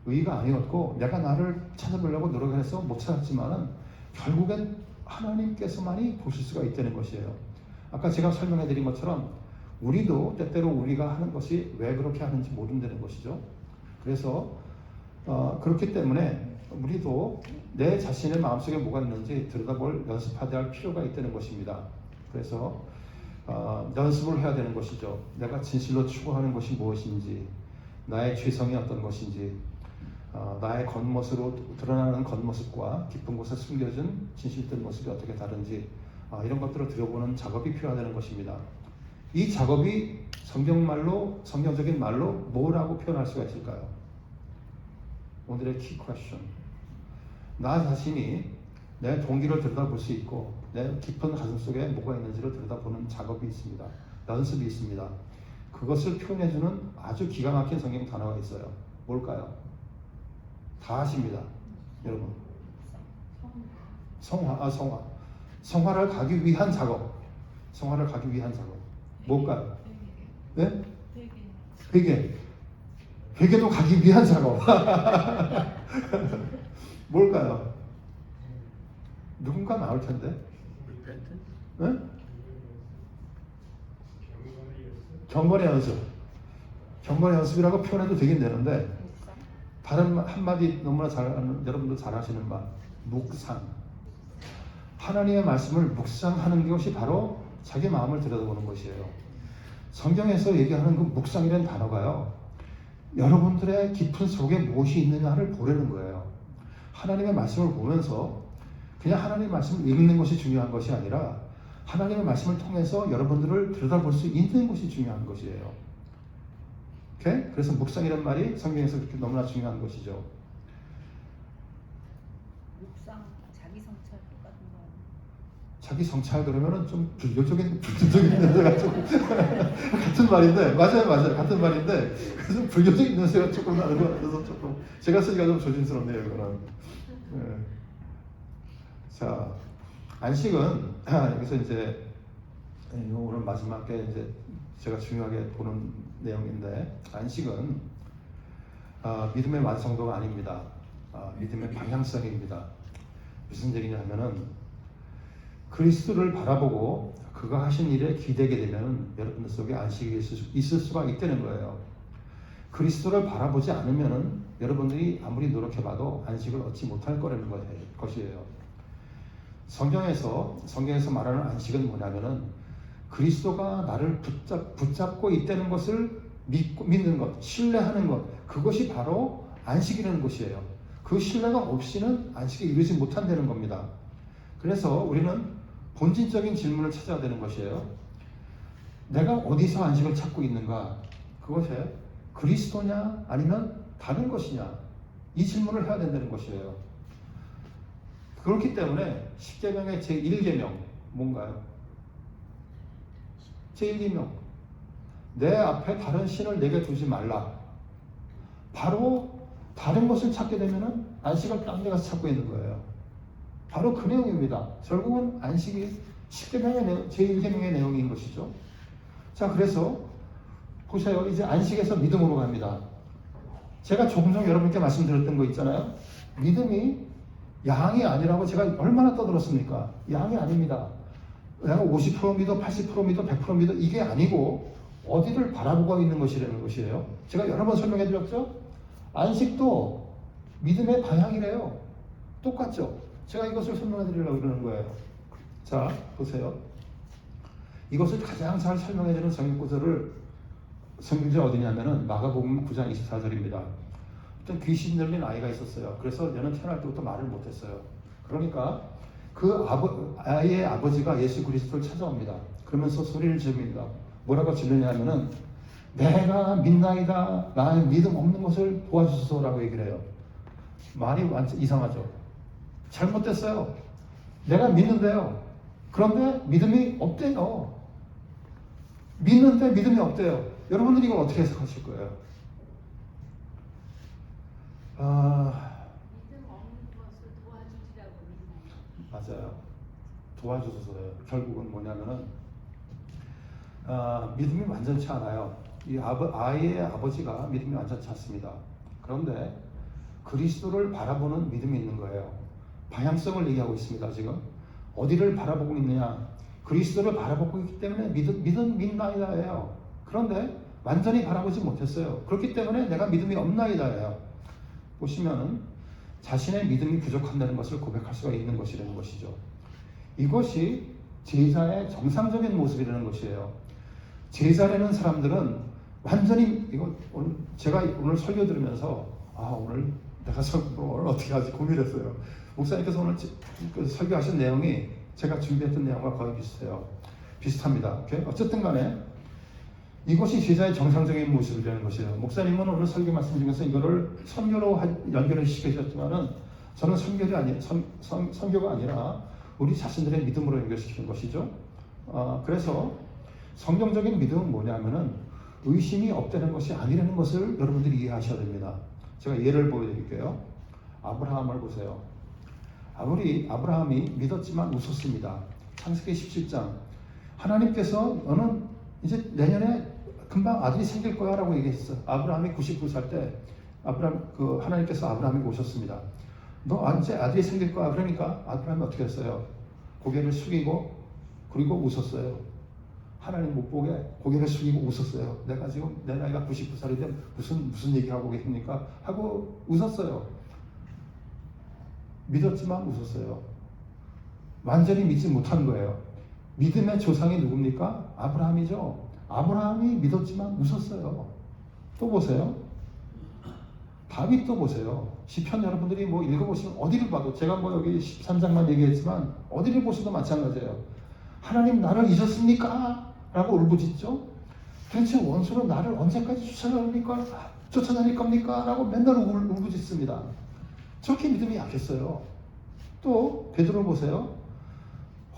[SPEAKER 1] 의가 아니었고 내가 나를 찾아보려고 노력을 해서 못 찾았지만은 결국엔 하나님께서만이 보실 수가 있다는 것이에요. 아까 제가 설명해 드린 것처럼 우리도 때때로 우리가 하는 것이 왜 그렇게 하는지 모른다는 것이죠. 그래서 그렇기 때문에 우리도 내 자신의 마음속에 뭐가 있는지 들여다볼 연습하게 할 필요가 있다는 것입니다. 그래서 연습을 해야 되는 것이죠. 내가 진실로 추구하는 것이 무엇인지, 나의 죄성이 어떤 것인지, 나의 겉모습으로 드러나는 겉모습과 깊은 곳에 숨겨진 진실된 모습이 어떻게 다른지 이런 것들을 들여보는 작업이 필요하다는 것입니다. 이 작업이 성경적인 말로 뭐라고 표현할 수가 있을까요? 오늘의 키 퀘스천. 나 자신이 내 동기를 들여다볼 수 있고 내 깊은 가슴 속에 뭐가 있는지를 들여다보는 작업이 있습니다. 연습이 있습니다. 그것을 표현해주는 아주 기가 막힌 성경 단어가 있어요. 뭘까요? 다 아십니다, 여러분. 성화를 가기 위한 작업. 성화를 가기 위한 작업. 뭘까요? 네? 회개도 가기 위한 작업. 뭘까요? 누군가 나올 텐데. 네? 경건의 연습. 경건의 연습이라고 표현해도 되긴 되는데 다른 한마디 너무나 여러분도 잘 아시는 말, 묵상. 하나님의 말씀을 묵상하는 것이 바로 자기 마음을 들여다보는 것이에요. 성경에서 얘기하는 그 묵상이라는 단어가요, 여러분들의 깊은 속에 무엇이 있느냐를 보려는 거예요. 하나님의 말씀을 보면서 그냥 하나님의 말씀을 읽는 것이 중요한 것이 아니라 하나님의 말씀을 통해서 여러분들을 들여다볼 수 있는 것이 중요한 것이에요. 오케이? 그래서 묵상이란 말이 성경에서 그렇게 너무나 중요한 것이죠.
[SPEAKER 3] 묵상, 자기 성찰 똑같은 거.
[SPEAKER 1] 자기 성찰 그러면은 좀 불교적인 냄새가 좀 같은 말인데 맞아요 같은 말인데 그래서 불교적인 냄새가 조금 나는 것 같아서 조금 제가 쓰기가 좀 조심스럽네요 이거는. 네. 자 안식은 여기서 이제 오늘 마지막에 이제 제가 중요하게 보는 내용인데 안식은 믿음의 완성도가 아닙니다. 믿음의 방향성입니다. 무슨 얘기냐면은 그리스도를 바라보고 그가 하신 일에 기대게 되면 여러분들 속에 안식이 있을 수가 있다는 거예요. 그리스도를 바라보지 않으면은 여러분들이 아무리 노력해봐도 안식을 얻지 못할 거라는 것이에요. 성경에서 말하는 안식은 뭐냐면은 그리스도가 나를 붙잡고 있다는 것을 믿는 것, 신뢰하는 것, 그것이 바로 안식이라는 것이에요. 그 신뢰가 없이는 안식이 이루지 못한다는 겁니다. 그래서 우리는 본질적인 질문을 찾아야 되는 것이에요. 내가 어디서 안식을 찾고 있는가? 그것이 그리스도냐 아니면 다른 것이냐? 이 질문을 해야 된다는 것이에요. 그렇기 때문에 십계명의 제1계명 뭔가요? 제1계명 내 앞에 다른 신을 내게 두지 말라. 바로 다른 것을 찾게 되면 안식을 딴 데 가서 찾고 있는 거예요. 바로 그 내용입니다. 결국은 안식이 십계명의 제1계명의 내용인 것이죠. 자, 그래서 보세요. 이제 안식에서 믿음으로 갑니다. 제가 조금 전에 여러분께 말씀드렸던 거 있잖아요. 믿음이 양이 아니라고 제가 얼마나 떠들었습니까? 양이 아닙니다. 내가 50% 믿어, 80% 믿어, 100% 믿어 이게 아니고 어디를 바라보고 있는 것이라는 것이에요. 제가 여러 번 설명해 드렸죠? 안식도 믿음의 방향이래요. 똑같죠? 제가 이것을 설명해 드리려고 그러는 거예요. 자, 보세요. 이것을 가장 잘 설명해 주는 성경구절이 어디냐면은 마가복음 9장 24절입니다. 어떤 귀신 들린 아이가 있었어요. 그래서 얘는 태어날 때부터 말을 못했어요. 그러니까 그 아이의 아버지가 예수 그리스도를 찾아옵니다. 그러면서 소리를 지릅니다. 뭐라고 지르냐면은 내가 믿나이다. 나의 믿음 없는 것을 도와주소서라고 얘기를 해요. 말이 완전 이상하죠. 잘못됐어요. 내가 믿는데요. 그런데 믿음이 없대요. 믿는데 믿음이 없대요. 여러분들이 이걸 어떻게 해석하실 거예요?
[SPEAKER 3] 믿음 없는 것을 도와주시라고 믿나요?
[SPEAKER 1] 맞아요. 도와주소서요. 결국은 뭐냐면은 믿음이 완전치 않아요. 이 아이의 아버지가 믿음이 완전치 않습니다. 그런데 그리스도를 바라보는 믿음이 있는 거예요. 방향성을 얘기하고 있습니다. 지금 어디를 바라보고 있느냐? 그리스도를 바라보고 있기 때문에 믿나이다예요. 그런데 완전히 바라보지 못했어요. 그렇기 때문에 내가 믿음이 없나이다예요. 보시면은 자신의 믿음이 부족한다는 것을 고백할 수가 있는 것이라는 것이죠. 이것이 제자의 정상적인 모습이라는 것이에요. 제자라는 사람들은 완전히 제가 오늘 설교 들으면서 오늘 내가 오늘 어떻게 하지 고민했어요. 목사님께서 오늘 설교하신 내용이 제가 준비했던 내용과 거의 비슷합니다. 오케이? 어쨌든 간에 이것이 제자의 정상적인 모습이라는 것이에요. 목사님은 오늘 설교 말씀 중에서 이거를 선교로 연결을 시키셨지만은 저는 선교가 아니라 우리 자신들의 믿음으로 연결시키는 것이죠. 그래서 성경적인 믿음은 뭐냐면은 의심이 없다는 것이 아니라는 것을 여러분들이 이해하셔야 됩니다. 제가 예를 보여드릴게요. 아브라함을 보세요. 아브라함이 믿었지만 웃었습니다. 창세기 17장 하나님께서 너는 이제 내년에 금방 아들이 생길 거야 라고 얘기했어. 아브라함이 99살 때 하나님께서 아브라함에게 오셨습니다. 너 이제 아들이 생길 거야. 그러니까 아브라함이 어떻게 했어요? 고개를 숙이고 그리고 웃었어요. 하나님 못 보게 고개를 숙이고 웃었어요. 내가 지금 내 나이가 99살인데 무슨 얘기하고 계십니까? 하고 웃었어요. 믿었지만 웃었어요. 완전히 믿지 못한 거예요. 믿음의 조상이 누굽니까? 아브라함이죠. 아브라함이 믿었지만 웃었어요. 또 보세요. 다윗도 보세요. 시편 여러분들이 읽어보시면 어디를 봐도 제가 여기 13장만 얘기했지만 어디를 보셔도 마찬가지예요. 하나님 나를 잊었습니까? 라고 울부짖죠. 도대체 원수는 나를 언제까지 쫓아다닐 겁니까? 라고 맨날 울부짖습니다. 저렇게 믿음이 약했어요. 또 베드로 보세요.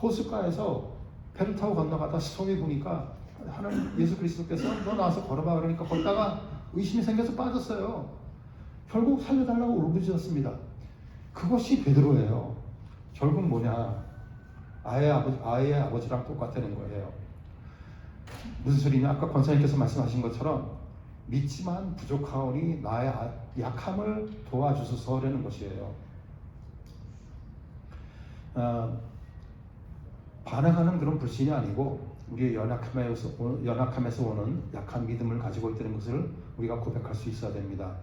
[SPEAKER 1] 호숫가에서 배를 타고 건너가다 스톰이 부니까 하나님 예수 그리스도께서 너 나와서 걸어봐 그러니까 걷다가 의심이 생겨서 빠졌어요. 결국 살려달라고 울부짖었습니다. 그것이 베드로예요. 결국 뭐냐? 아이의 아버지랑 똑같다는 거예요. 무슨 소리냐? 아까 권사님께서 말씀하신 것처럼 믿지만 부족하오니 나의 약함을 도와주소서라는 것이에요. 반항하는 그런 불신이 아니고 우리의 연약함에서 오는 약한 믿음을 가지고 있다는 것을 우리가 고백할 수 있어야 됩니다.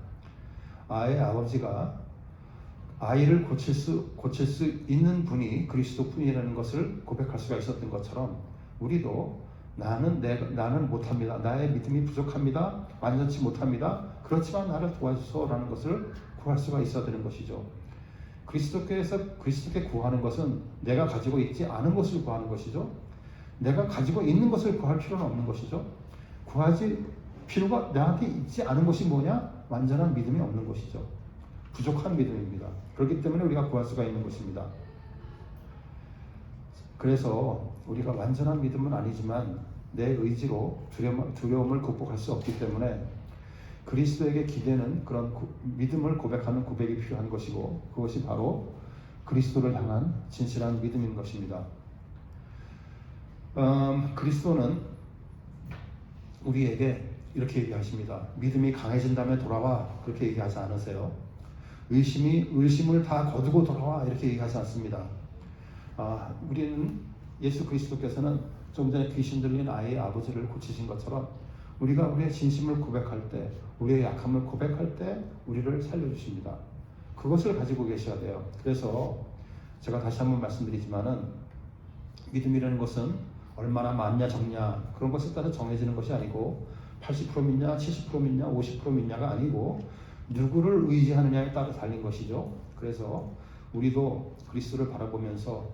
[SPEAKER 1] 아이의 아버지가 아이를 고칠 수 있는 분이 그리스도 뿐이라는 것을 고백할 수가 있었던 것처럼 우리도 나는 못합니다. 나의 믿음이 부족합니다. 완전치 못합니다. 그렇지만 나를 도와주소서라는 것을 구할 수가 있어야 되는 것이죠. 그리스도께 구하는 것은 내가 가지고 있지 않은 것을 구하는 것이죠. 내가 가지고 있는 것을 구할 필요는 없는 것이죠. 구하지 필요가 나한테 있지 않은 것이 뭐냐? 완전한 믿음이 없는 것이죠. 부족한 믿음입니다. 그렇기 때문에 우리가 구할 수가 있는 것입니다. 그래서 우리가 완전한 믿음은 아니지만 내 의지로 두려움을 극복할 수 없기 때문에 그리스도에게 기대는 그런 믿음을 고백하는 고백이 필요한 것이고 그것이 바로 그리스도를 향한 진실한 믿음인 것입니다. 그리스도는 우리에게 이렇게 얘기하십니다. 믿음이 강해진 다음에 돌아와 그렇게 얘기하지 않으세요. 의심을 다 거두고 돌아와 이렇게 얘기하지 않습니다. 우리는 예수 그리스도께서는 좀 전에 귀신 들린 아이의 아버지를 고치신 것처럼 우리가 우리의 진심을 고백할 때, 우리의 약함을 고백할 때 우리를 살려주십니다. 그것을 가지고 계셔야 돼요. 그래서 제가 다시 한번 말씀드리지만은 믿음이라는 것은 얼마나 많냐 적냐 그런 것에 따라 정해지는 것이 아니고 80% 믿냐 70% 믿냐 50% 믿냐가 아니고 누구를 의지하느냐에 따라 달린 것이죠. 그래서 우리도 그리스도를 바라보면서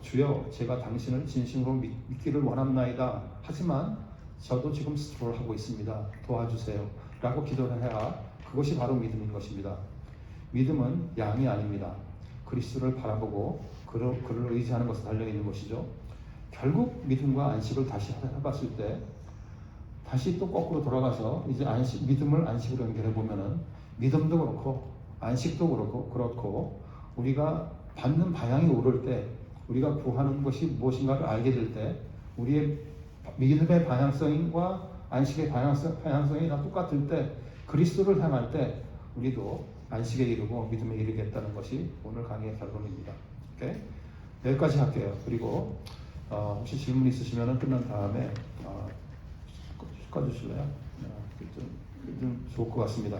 [SPEAKER 1] 주여 제가 당신을 진심으로 믿기를 원합나이다. 하지만 저도 지금 스트롤하고 있습니다. 도와주세요. 라고 기도를 해야 그것이 바로 믿음인 것입니다. 믿음은 양이 아닙니다. 그리스도를 바라보고 그를 의지하는 것에 달려있는 것이죠. 결국 믿음과 안식을 다시 해봤을 때 다시 또 거꾸로 돌아가서 이제 믿음을 안식으로 연결해 보면은 믿음도 그렇고 안식도 그렇고 우리가 받는 방향이 오를 때 우리가 구하는 것이 무엇인가를 알게 될 때 우리의 믿음의 방향성과 안식의 방향성이 다 똑같을 때 그리스도를 향할 때 우리도 안식에 이르고 믿음에 이르겠다는 것이 오늘 강의의 결론입니다. 오케이? 여기까지 할게요. 그리고 혹시 질문 있으시면 끝난 다음에 꺼주실래요? 좀 좋을 것 같습니다.